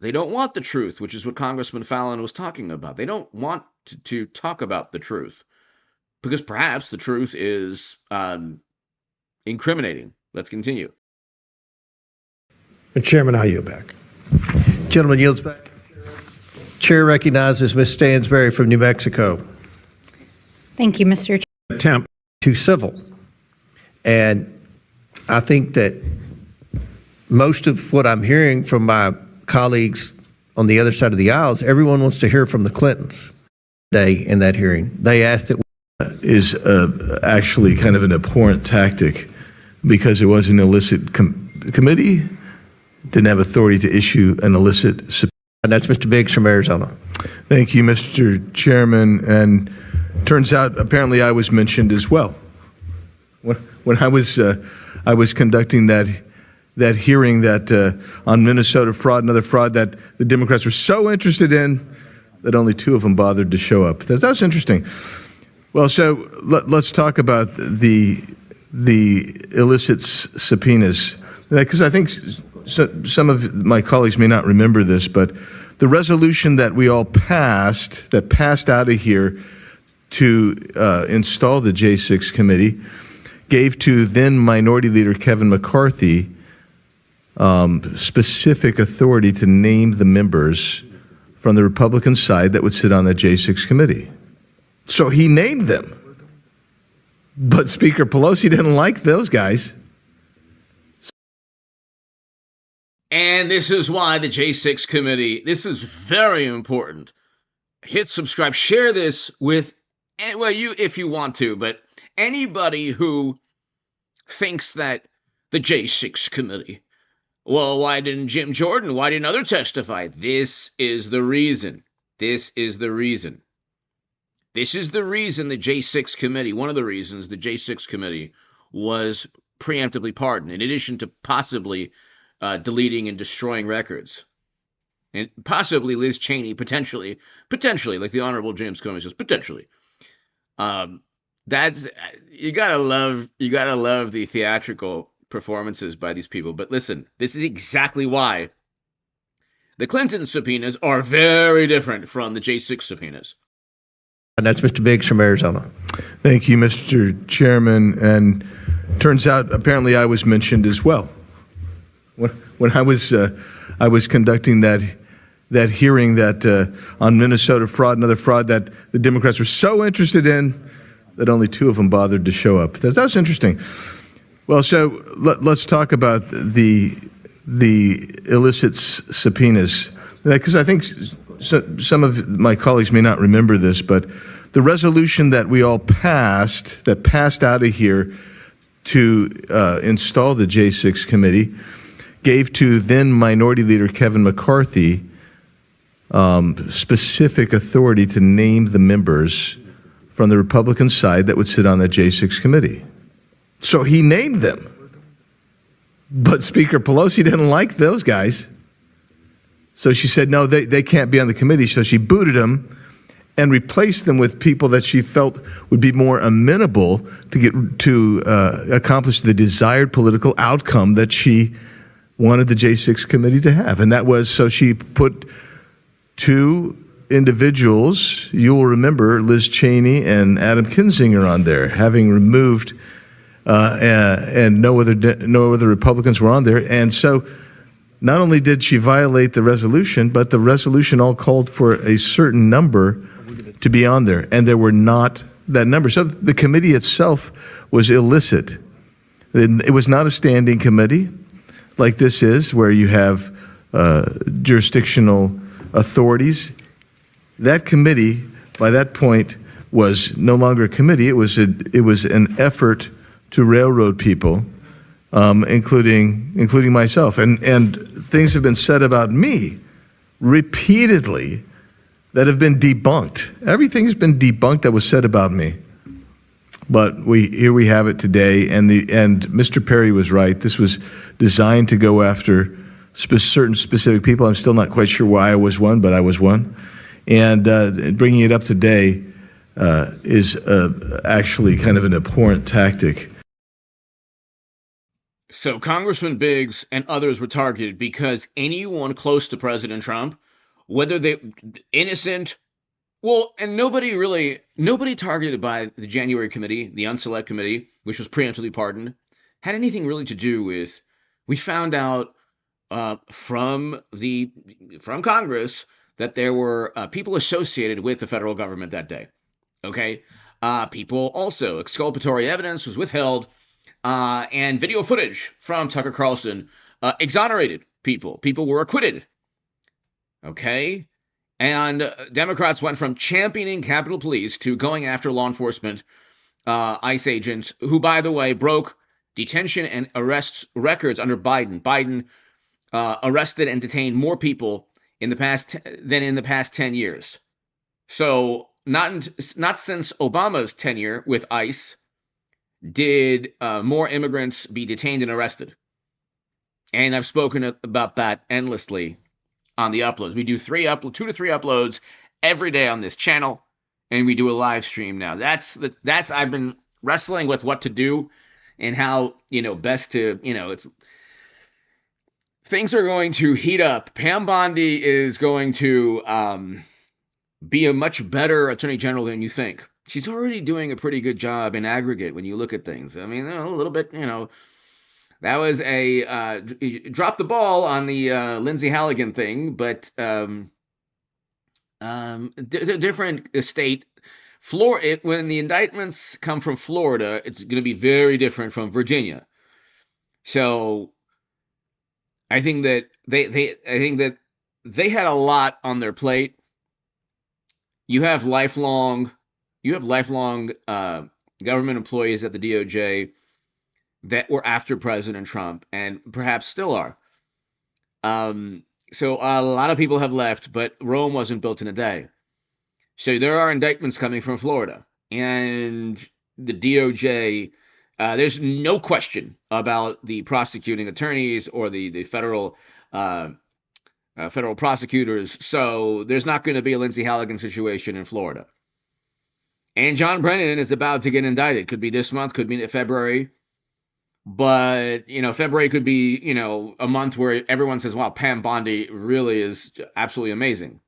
Speaker 1: they don't want the truth, which is what Congressman Fallon was talking about. They don't want to talk about the truth because perhaps the truth is incriminating. Let's continue.
Speaker 10: Chairman, I yield back.
Speaker 6: Gentleman yields back. Chair recognizes Ms. Stansberry from New Mexico.
Speaker 4: Thank you, Mr. Chair.
Speaker 10: Attempt
Speaker 6: to civil. And I think that most of what I'm hearing from my colleagues on the other side of the aisle is everyone wants to hear from the Clintons today in that hearing. They asked it.
Speaker 11: Is actually kind of an abhorrent tactic because it was an illicit committee, didn't have authority to issue an illicit subpoena.
Speaker 6: And that's Mr. Biggs from Arizona.
Speaker 11: Thank you, Mr. Chairman. And turns out apparently I was mentioned as well. When I was conducting that hearing that on Minnesota fraud and other fraud that the Democrats were so interested in that only 2 of them bothered to show up. That was interesting. Well, so let's talk about the illicit subpoenas, because I think some of my colleagues may not remember this, but the resolution that we all passed, that passed out of here to install the J6 committee, gave to then Minority Leader Kevin McCarthy specific authority to name the members from the Republican side that would sit on the J6 committee. So he named them. But Speaker Pelosi didn't like those guys.
Speaker 1: And this is why the J6 committee, this is very important. Hit subscribe, share this with, well, you if you want to, but anybody who thinks that the J6 committee, well, why didn't Jim Jordan, why didn't others testify? This is the reason. This is the reason. This is the reason the J6 committee, one of the reasons the J6 committee was preemptively pardoned, in addition to possibly deleting and destroying records. And possibly Liz Cheney, potentially, like the Honorable James Comey says, potentially. That's, you gotta love the theatrical performances by these people. But listen, this is exactly why the Clinton subpoenas are very different from the J6 subpoenas.
Speaker 6: And that's Mr. Biggs from Arizona.
Speaker 11: Thank you, Mr. Chairman. And turns out apparently I was mentioned as well. When I was conducting that hearing that on Minnesota fraud and other fraud that the Democrats were so interested in that only 2 of them bothered to show up. That was interesting. Well, so let's talk about the illicit subpoenas, because I think some of my colleagues may not remember this, but the resolution that we all passed, that passed out of here to install the J6 committee, gave to then Minority Leader Kevin McCarthy specific authority to name the members from the Republican side that would sit on the J6 committee. So he named them. But Speaker Pelosi didn't like those guys. So she said, no, they can't be on the committee. So she booted them and replaced them with people that she felt would be more amenable to accomplish the desired political outcome that she wanted the J6 committee to have. And that was, so she put 2 individuals, you'll remember Liz Cheney and Adam Kinzinger on there, having removed, and no other Republicans were on there. And so not only did she violate the resolution, but the resolution all called for a certain number to be on there, and there were not that number. So the committee itself was illicit. It was not a standing committee like this is, where you have jurisdictional authorities. That committee, by that point, was no longer a committee. It was an effort to railroad people, including myself. And things have been said about me repeatedly that have been debunked. Everything's been debunked that was said about me. But here we have it today, and Mr. Perry was right. This was designed to go after certain specific people. I'm still not quite sure why I was one, but I was one. And bringing it up today is actually kind of an abhorrent tactic.
Speaker 1: So Congressman Biggs and others were targeted because anyone close to President Trump, whether they innocent, well, and nobody targeted by the January committee, the Unselect committee, which was preemptively pardoned, had anything really to do with. We found out from Congress that there were people associated with the federal government that day. Okay, people also exculpatory evidence was withheld, and video footage from Tucker Carlson exonerated people. People were acquitted. Okay. And Democrats went from championing Capitol Police to going after law enforcement ICE agents who, by the way, broke detention and arrests records under Biden. Biden arrested and detained more people than in the past 10 years. So not since Obama's tenure with ICE did more immigrants be detained and arrested. And I've spoken about that endlessly on the uploads. We do 2 to 3 uploads every day on this channel, and we do a live stream now. That's I've been wrestling with what to do and how, best to, things are going to heat up. Pam Bondi is going to be a much better attorney general than you think. She's already doing a pretty good job in aggregate when you look at things. I mean, a little bit, that was a drop the ball on the Lindsey Halligan thing, but different state. When the indictments come from Florida, it's going to be very different from Virginia. So I think that they had a lot on their plate. You have lifelong government employees at the DOJ that were after President Trump and perhaps still are. So a lot of people have left, but Rome wasn't built in a day. So there are indictments coming from Florida, and the DOJ, there's no question about the prosecuting attorneys or the federal prosecutors. So there's not going to be a Lindsey Halligan situation in Florida. And John Brennan is about to get indicted. Could be this month, could be February. But, February could be, a month where everyone says, wow, Pam Bondi really is absolutely amazing.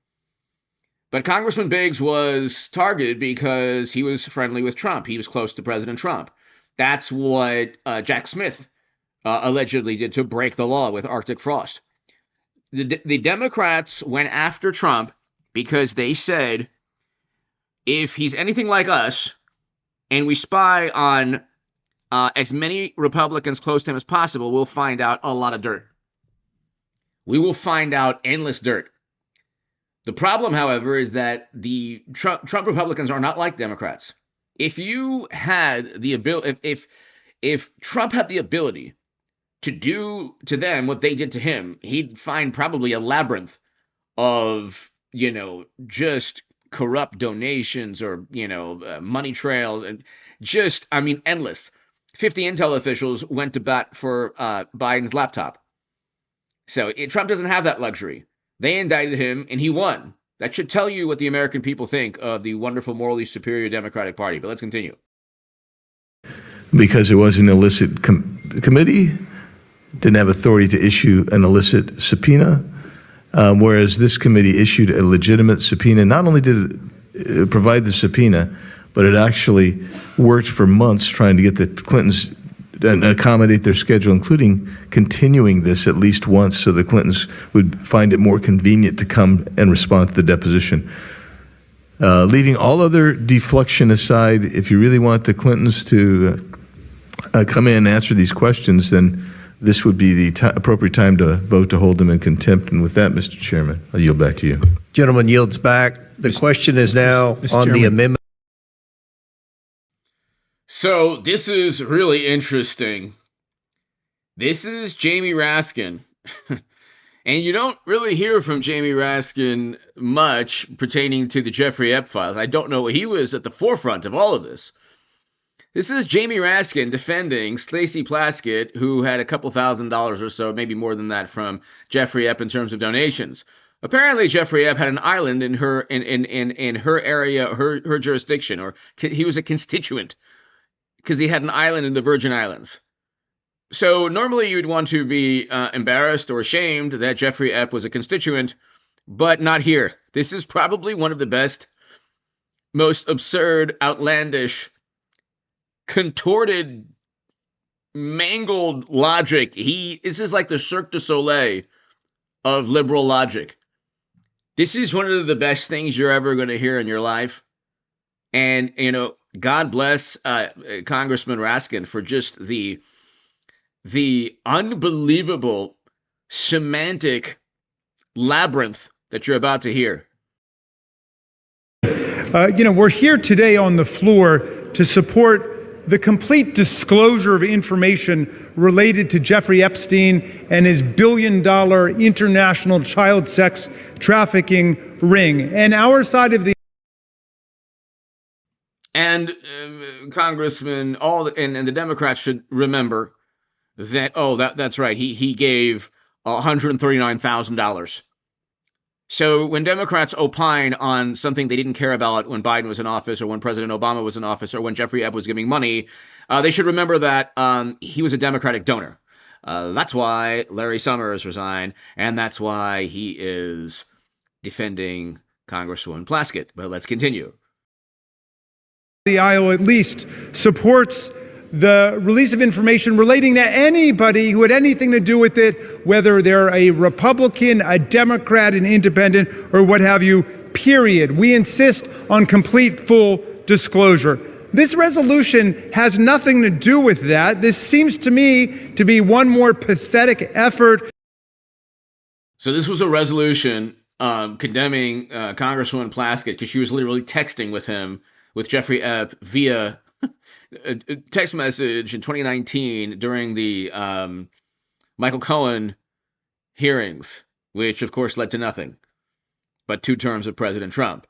Speaker 1: But Congressman Biggs was targeted because he was friendly with Trump. He was close to President Trump. That's what Jack Smith allegedly did to break the law with Arctic frost. The Democrats went after Trump because they said, if he's anything like us and we spy on as many Republicans close to him as possible, we'll find out a lot of dirt. We will find out endless dirt. The problem, however, is that the Trump Republicans are not like Democrats. If you had the ability, if Trump had the ability to do to them what they did to him, he'd find probably a labyrinth of, just corrupt donations or, money trails and just, endless. 50 intel officials went to bat for Biden's laptop. So Trump doesn't have that luxury. They indicted him and he won. That should tell you what the American people think of the wonderful, morally superior Democratic Party. But let's continue.
Speaker 11: Because it was an illicit committee, didn't have authority to issue an illicit subpoena, whereas this committee issued a legitimate subpoena. Not only did it provide the subpoena, but it actually worked for months trying to get the Clintons and accommodate their schedule, including continuing this at least once so the Clintons would find it more convenient to come and respond to the deposition. Leaving all other deflection aside, if you really want the Clintons to come in and answer these questions, then this would be the appropriate time to vote to hold them in contempt. And with that, Mr. Chairman, I'll yield back to you.
Speaker 6: Gentleman yields back. The question is now on the amendment.
Speaker 1: So this is really interesting. This is Jamie Raskin. And you don't really hear from Jamie Raskin much pertaining to the Jeffrey Epps files. I don't know. He was at the forefront of all of this. This is Jamie Raskin defending Stacey Plaskett, who had a couple $1,000s or so, maybe more than that, from Jeffrey Epps in terms of donations. Apparently, Jeffrey Epps had an island in her area, her jurisdiction, or he was a constituent because he had an island in the Virgin Islands. So normally you'd want to be embarrassed or ashamed that Jeffrey Epps was a constituent, but not here. This is probably one of the best, most absurd, outlandish, contorted, mangled logic. This is like the Cirque du Soleil of liberal logic. This is one of the best things you're ever going to hear in your life. And, God bless Congressman Raskin for just the unbelievable semantic labyrinth that you're about to hear.
Speaker 12: We're here today on the floor to support the complete disclosure of information related to Jeffrey Epstein and his billion-dollar international child sex trafficking ring. And our side of the
Speaker 1: Congressman, and the Democrats should remember that, that's right. He gave $139,000. So when Democrats opine on something they didn't care about when Biden was in office or when President Obama was in office or when Jeffrey Epps was giving money, they should remember that he was a Democratic donor. That's why Larry Summers resigned, and that's why he is defending Congresswoman Plaskett. But let's continue.
Speaker 12: The aisle at least supports the release of information relating to anybody who had anything to do with it, whether they're a Republican, a Democrat, an independent, or what have you, period. We insist on complete, full disclosure. This resolution has nothing to do with that. This seems to me to be one more pathetic effort.
Speaker 1: So this was a resolution condemning Congresswoman Plaskett because she was literally texting with Jeffrey Epps via a text message in 2019 during the Michael Cohen hearings, which of course led to nothing but 2 terms of President Trump.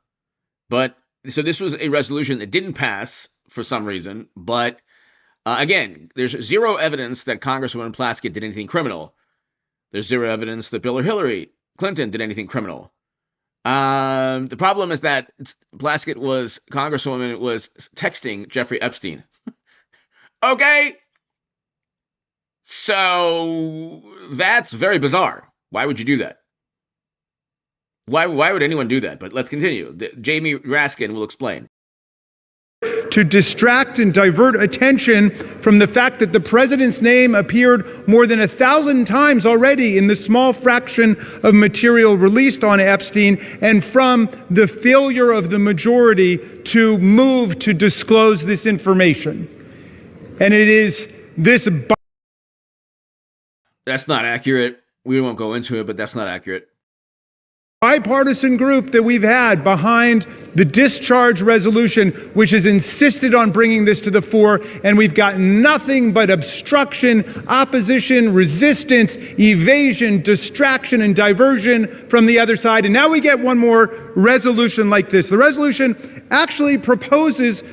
Speaker 1: But so this was a resolution that didn't pass for some reason. But again, there's zero evidence that Congresswoman Plaskett did anything criminal. There's zero evidence that Bill or Hillary Clinton did anything criminal. The problem is that Congresswoman was texting Jeffrey Epstein. Okay. So that's very bizarre. Why would you do that? Why would anyone do that? But let's continue. Jamie Raskin will explain.
Speaker 12: To distract and divert attention from the fact that the president's name appeared more than 1,000 times already in the small fraction of material released on Epstein, and from the failure of the majority to move to disclose this information. And it is this.
Speaker 1: That's not accurate. We won't go into it, but that's not accurate.
Speaker 12: Bipartisan group that we've had behind the discharge resolution, which has insisted on bringing this to the fore, and we've got nothing but obstruction, opposition, resistance, evasion, distraction, and diversion from the other side. And now we get one more resolution like this. The resolution actually proposes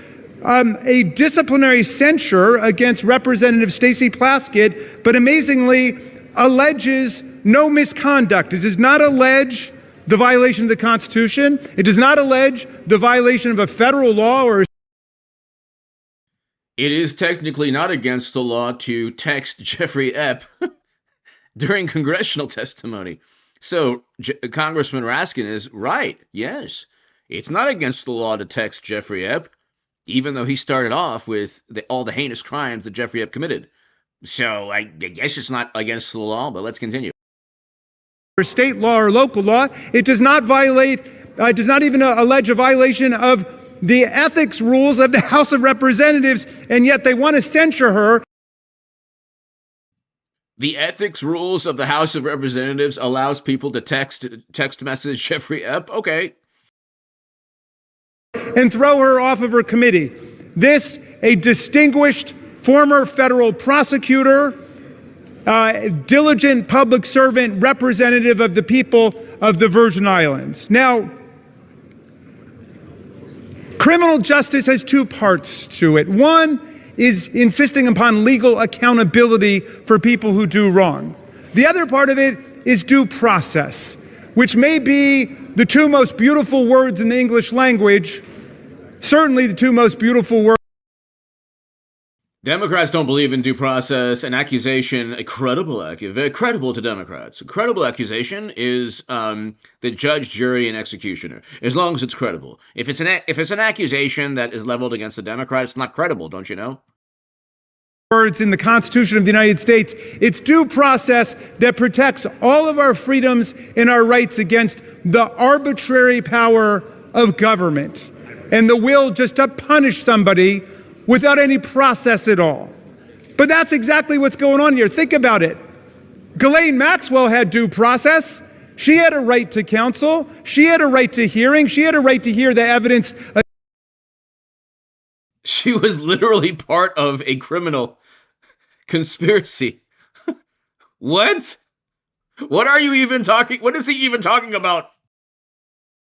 Speaker 12: a disciplinary censure against Representative Stacey Plaskett, but amazingly alleges no misconduct. It does not allege the violation of the Constitution. It does not allege the violation of a federal law or.
Speaker 1: It is technically not against the law to text Jeffrey Epps during congressional testimony. So Congressman Raskin is right. Yes, it's not against the law to text Jeffrey Epps, even though he started off with all the heinous crimes that Jeffrey Epps committed. So I guess it's not against the law, but let's continue.
Speaker 12: Or state law or local law. It does not violate, does not even allege a violation of the ethics rules of the House of Representatives, and yet they want to censure her.
Speaker 1: The ethics rules of the House of Representatives allows people to text message Jeffrey Epps. Okay.
Speaker 12: And throw her off of her committee. This, a distinguished former federal prosecutor, diligent public servant, representative of the people of the Virgin Islands. Now, criminal justice has two parts to it. One is insisting upon legal accountability for people who do wrong. The other part of it is due process, which may be the two most beautiful words in the English language, certainly the two most beautiful words.
Speaker 1: Democrats don't believe in due process. An accusation, very credible to Democrats. A credible accusation is the judge, jury, and executioner, as long as it's credible. If it's an accusation that is leveled against a Democrat, it's not credible, don't you know?
Speaker 12: Words in the Constitution of the United States. It's due process that protects all of our freedoms and our rights against the arbitrary power of government and the will just to punish somebody without any process at all. But that's exactly what's going on here. Think about it. Ghislaine Maxwell had due process. She had a right to counsel. She had a right to hearing. She had a right to hear the evidence.
Speaker 1: She was literally part of a criminal conspiracy. What? What are you even talking? What is he even talking about?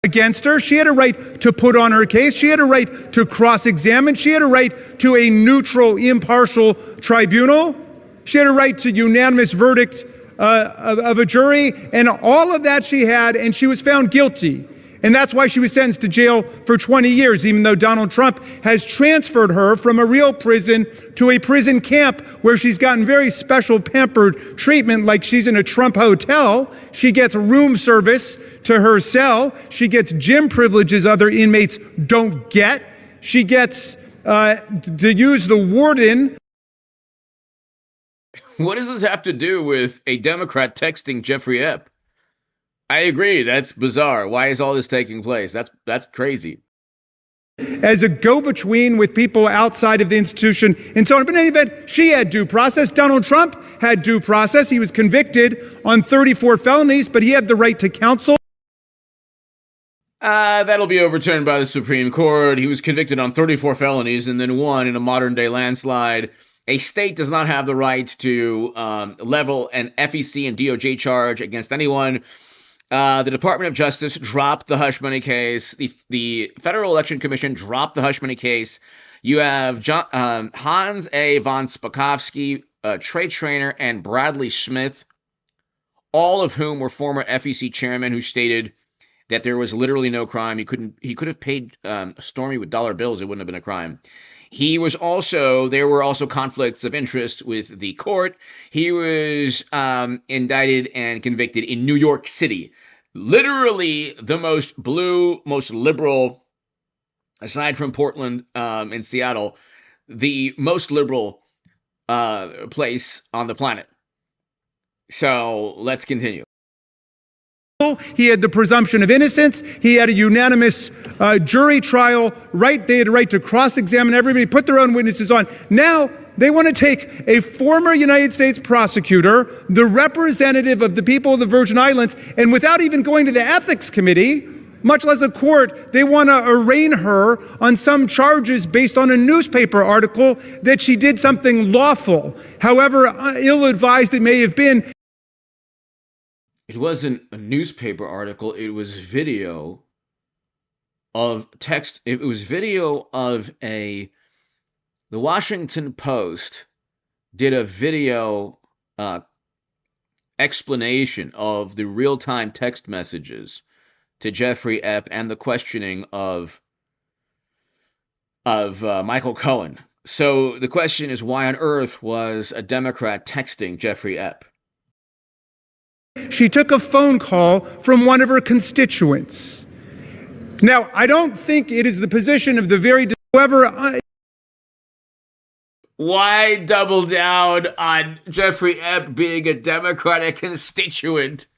Speaker 12: Against her. She had a right to put on her case. She had a right to cross-examine. She had a right to a neutral, impartial tribunal. She had a right to unanimous verdict of a jury, and all of that she had, and she was found guilty. And that's why she was sentenced to jail for 20 years, even though Donald Trump has transferred her from a real prison to a prison camp where she's gotten very special pampered treatment, like she's in a Trump hotel. She gets room service to her cell. She gets gym privileges other inmates don't get. She gets to use the warden.
Speaker 1: What does this have to do with a Democrat texting Jeffrey Epps? I agree. That's bizarre. Why is all this taking place? That's crazy.
Speaker 12: As a go-between with people outside of the institution and so on. But in any event, she had due process. Donald Trump had due process. He was convicted on 34 felonies, but he had the right to counsel.
Speaker 1: That'll be overturned by the Supreme Court. He was convicted on 34 felonies and then won in a modern-day landslide. A state does not have the right to level an FEC and DOJ charge against anyone. The Department of Justice dropped the hush money case. The Federal Election Commission dropped the hush money case. You have Hans A. von Spakovsky, Trey Traynor, and Bradley Smith, all of whom were former FEC chairmen who stated that there was literally no crime. He could have paid Stormy with dollar bills. It wouldn't have been a crime. There were also conflicts of interest with the court. He was indicted and convicted in New York City. Literally the most blue, most liberal, aside from Portland and Seattle, the most liberal place on the planet. So let's continue.
Speaker 12: He had the presumption of innocence. He had a unanimous jury trial. They had a right to cross-examine everybody, put their own witnesses on. Now they want to take a former United States prosecutor, the representative of the people of the Virgin Islands, and without even going to the ethics committee, much less a court, they want to arraign her on some charges based on a newspaper article that she did something lawful, however ill-advised it may have been.
Speaker 1: It wasn't a newspaper article. It was video of text. It was video of the Washington Post did a video explanation of the real-time text messages to Jeffrey Epps and the questioning of Michael Cohen. So the question is, why on earth was a Democrat texting Jeffrey Epps?
Speaker 12: She took a phone call from one of her constituents. Now, I don't think it is the position of the very... However,
Speaker 1: Why double down on Jeffrey Epps being a Democratic constituent?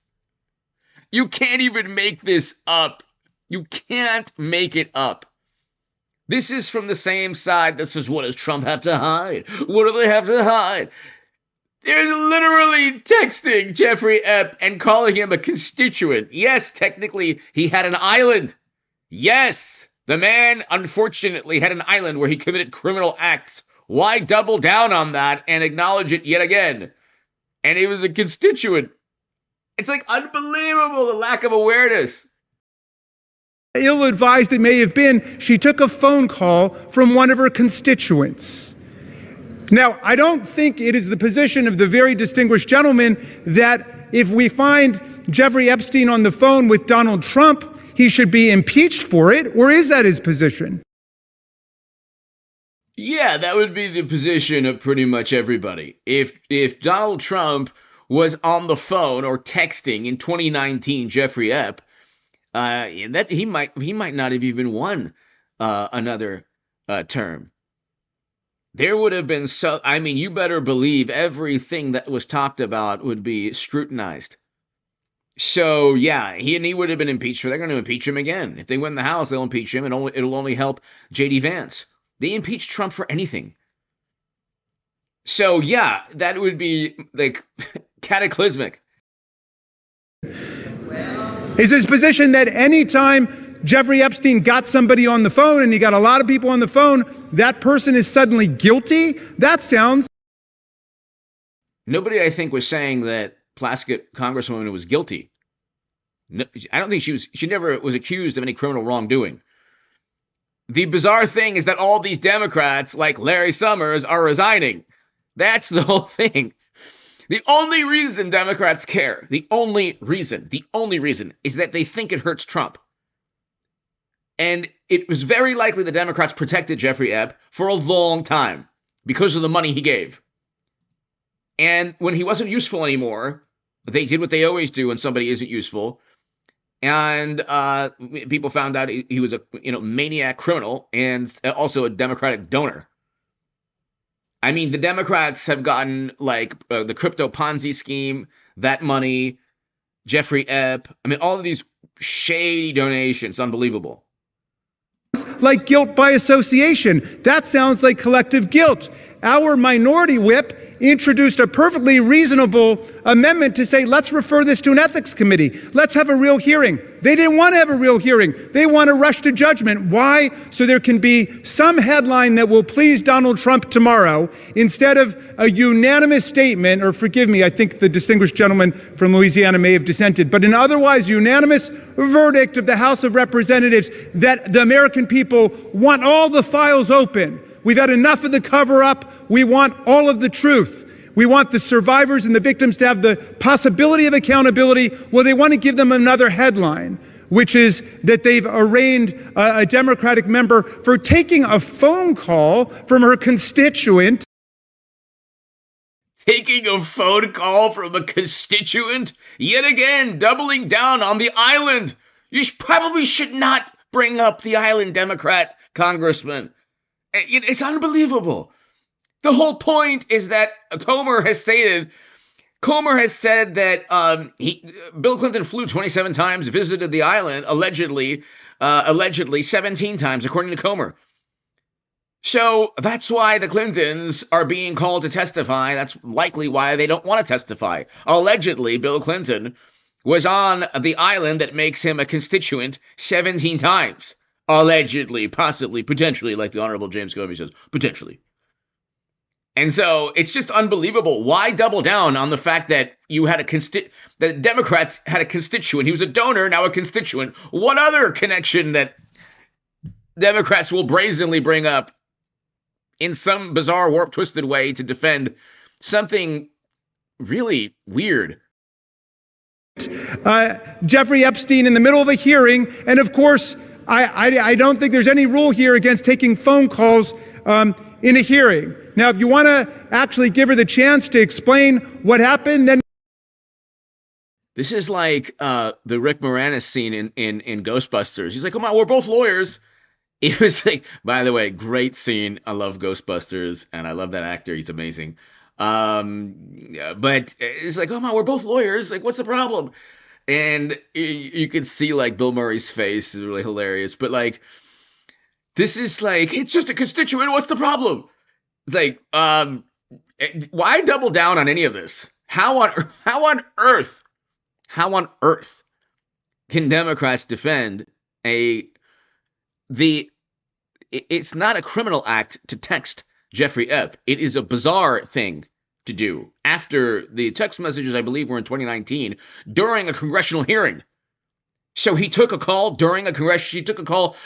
Speaker 1: You can't even make this up. You can't make it up. This is from the same side that says, what does Trump have to hide? What do they have to hide? They're literally texting Jeffrey Epps and calling him a constituent. Yes, technically, he had an island. Yes, the man, unfortunately, had an island where he committed criminal acts. Why double down on that and acknowledge it yet again? And he was a constituent. It's like unbelievable, the lack of awareness.
Speaker 12: Ill-advised it may have been, she took a phone call from one of her constituents. Now, I don't think it is the position of the very distinguished gentleman that if we find Jeffrey Epstein on the phone with Donald Trump, he should be impeached for it, or is that his position?
Speaker 1: Yeah, that would be the position of pretty much everybody. If Donald Trump was on the phone or texting in 2019 Jeffrey Epps, that he might not have even won another term. There would have been you better believe everything that was talked about would be scrutinized. So yeah, he would have been impeached. They're going to impeach him again. If they win the House, they'll impeach him, and it'll only help J.D. Vance. They impeach Trump for anything. So yeah, that would be like cataclysmic.
Speaker 12: Is his position that anytime Jeffrey Epstein got somebody on the phone, and he got a lot of people on the phone, that person is suddenly guilty? That sounds...
Speaker 1: Nobody, I think, was saying that Plaskett Congresswoman was guilty. No, I don't think she never was accused of any criminal wrongdoing. The bizarre thing is that all these Democrats, like Larry Summers, are resigning. That's the whole thing. The only reason Democrats care, the only reason is that they think it hurts Trump. And it was very likely the Democrats protected Jeffrey Epps for a long time because of the money he gave. And when he wasn't useful anymore, they did what they always do when somebody isn't useful. And people found out he was a maniac criminal and also a Democratic donor. I mean, the Democrats have gotten like the crypto Ponzi scheme, that money, Jeffrey Epps. I mean, all of these shady donations, unbelievable.
Speaker 12: Like guilt by association. That sounds like collective guilt. Our minority whip introduced a perfectly reasonable amendment to say, let's refer this to an ethics committee. Let's have a real hearing. They didn't want to have a real hearing. They want to rush to judgment. Why? So there can be some headline that will please Donald Trump tomorrow instead of a unanimous statement, or forgive me, I think the distinguished gentleman from Louisiana may have dissented, but an otherwise unanimous verdict of the House of Representatives that the American people want all the files open. We've had enough of the cover-up. We want all of the truth. We want the survivors and the victims to have the possibility of accountability. Well, they want to give them another headline, which is that they've arraigned a Democratic member for taking a phone call from her constituent.
Speaker 1: Taking a phone call from a constituent? Yet again, doubling down on the island. You probably should not bring up the island, Democrat congressman. It's unbelievable. The whole point is that Comer has said that Bill Clinton flew 27 times, visited the island, allegedly 17 times, according to Comer. So that's why the Clintons are being called to testify. That's likely why they don't want to testify. Allegedly, Bill Clinton was on the island that makes him a constituent 17 times. Allegedly, possibly, potentially, like the Honorable James Comey says, potentially. And so it's just unbelievable. Why double down on the fact that you had the Democrats had a constituent? He was a donor, now a constituent. What other connection that Democrats will brazenly bring up in some bizarre, warped, twisted way to defend something really weird?
Speaker 12: Jeffrey Epstein in the middle of a hearing, and of course, I don't think there's any rule here against taking phone calls in a hearing. Now, if you want to actually give her the chance to explain what happened, then...
Speaker 1: This is like the Rick Moranis scene in Ghostbusters. He's like, come on, we're both lawyers. It was like, by the way, great scene. I love Ghostbusters, and I love that actor. He's amazing. But it's like, oh my, we're both lawyers. Like, what's the problem? And you can see like Bill Murray's face is really hilarious. But like, this is like, it's just a constituent. What's the problem? It's like, why double down on any of this? How on earth can Democrats defend it's not a criminal act to text Jeffrey Epp. It is a bizarre thing to do after the text messages, I believe, were in 2019 during a congressional hearing. So he took a call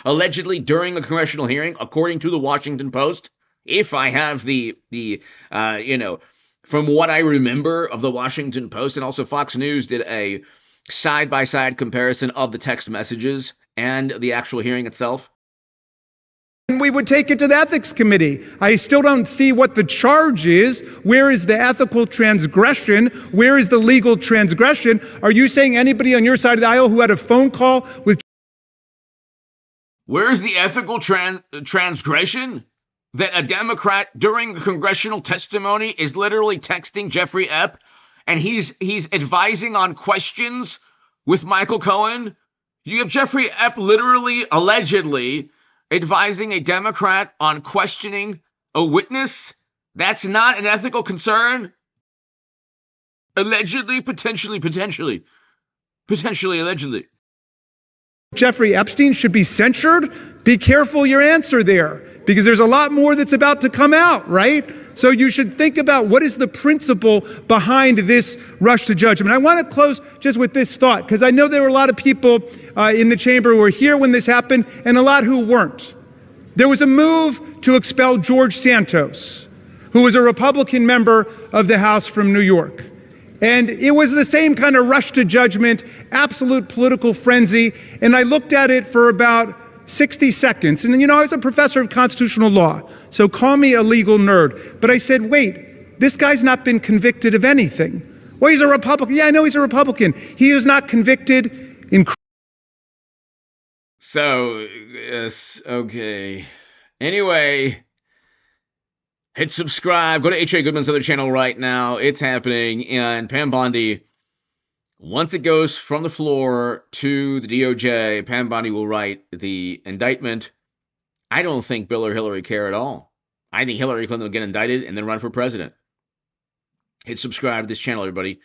Speaker 1: allegedly during a congressional hearing, according to the Washington Post. If I have from what I remember of the Washington Post, and also Fox News did a side-by-side comparison of the text messages and the actual hearing itself.
Speaker 12: We would take it to the ethics committee. I still don't see what the charge is. Where is the ethical transgression? Where is the legal transgression? Are you saying anybody on your side of the aisle who had a phone call with...
Speaker 1: Where is the ethical transgression? That a Democrat during congressional testimony is literally texting Jeffrey Epp, and he's advising on questions with Michael Cohen? You have Jeffrey Epp literally, allegedly, advising a Democrat on questioning a witness? That's not an ethical concern? Allegedly, potentially, allegedly.
Speaker 12: Jeffrey Epstein should be censured? Be careful your answer there, because there's a lot more that's about to come out, right? So you should think about what is the principle behind this rush to judgment. I want to close just with this thought, because I know there were a lot of people in the chamber who were here when this happened, and a lot who weren't. There was a move to expel George Santos, who was a Republican member of the House from New York. And it was the same kind of rush to judgment, absolute political frenzy. And I looked at it for about 60 seconds. And, I was a professor of constitutional law, so call me a legal nerd. But I said, wait, this guy's not been convicted of anything. Well, he's a Republican. Yeah, I know he's a Republican. He is not convicted in...
Speaker 1: So, yes, okay. Anyway... hit subscribe. Go to H.A. Goodman's other channel right now. It's happening. And Pam Bondi, once it goes from the floor to the DOJ, Pam Bondi will write the indictment. I don't think Bill or Hillary care at all. I think Hillary Clinton will get indicted and then run for president. Hit subscribe to this channel, everybody.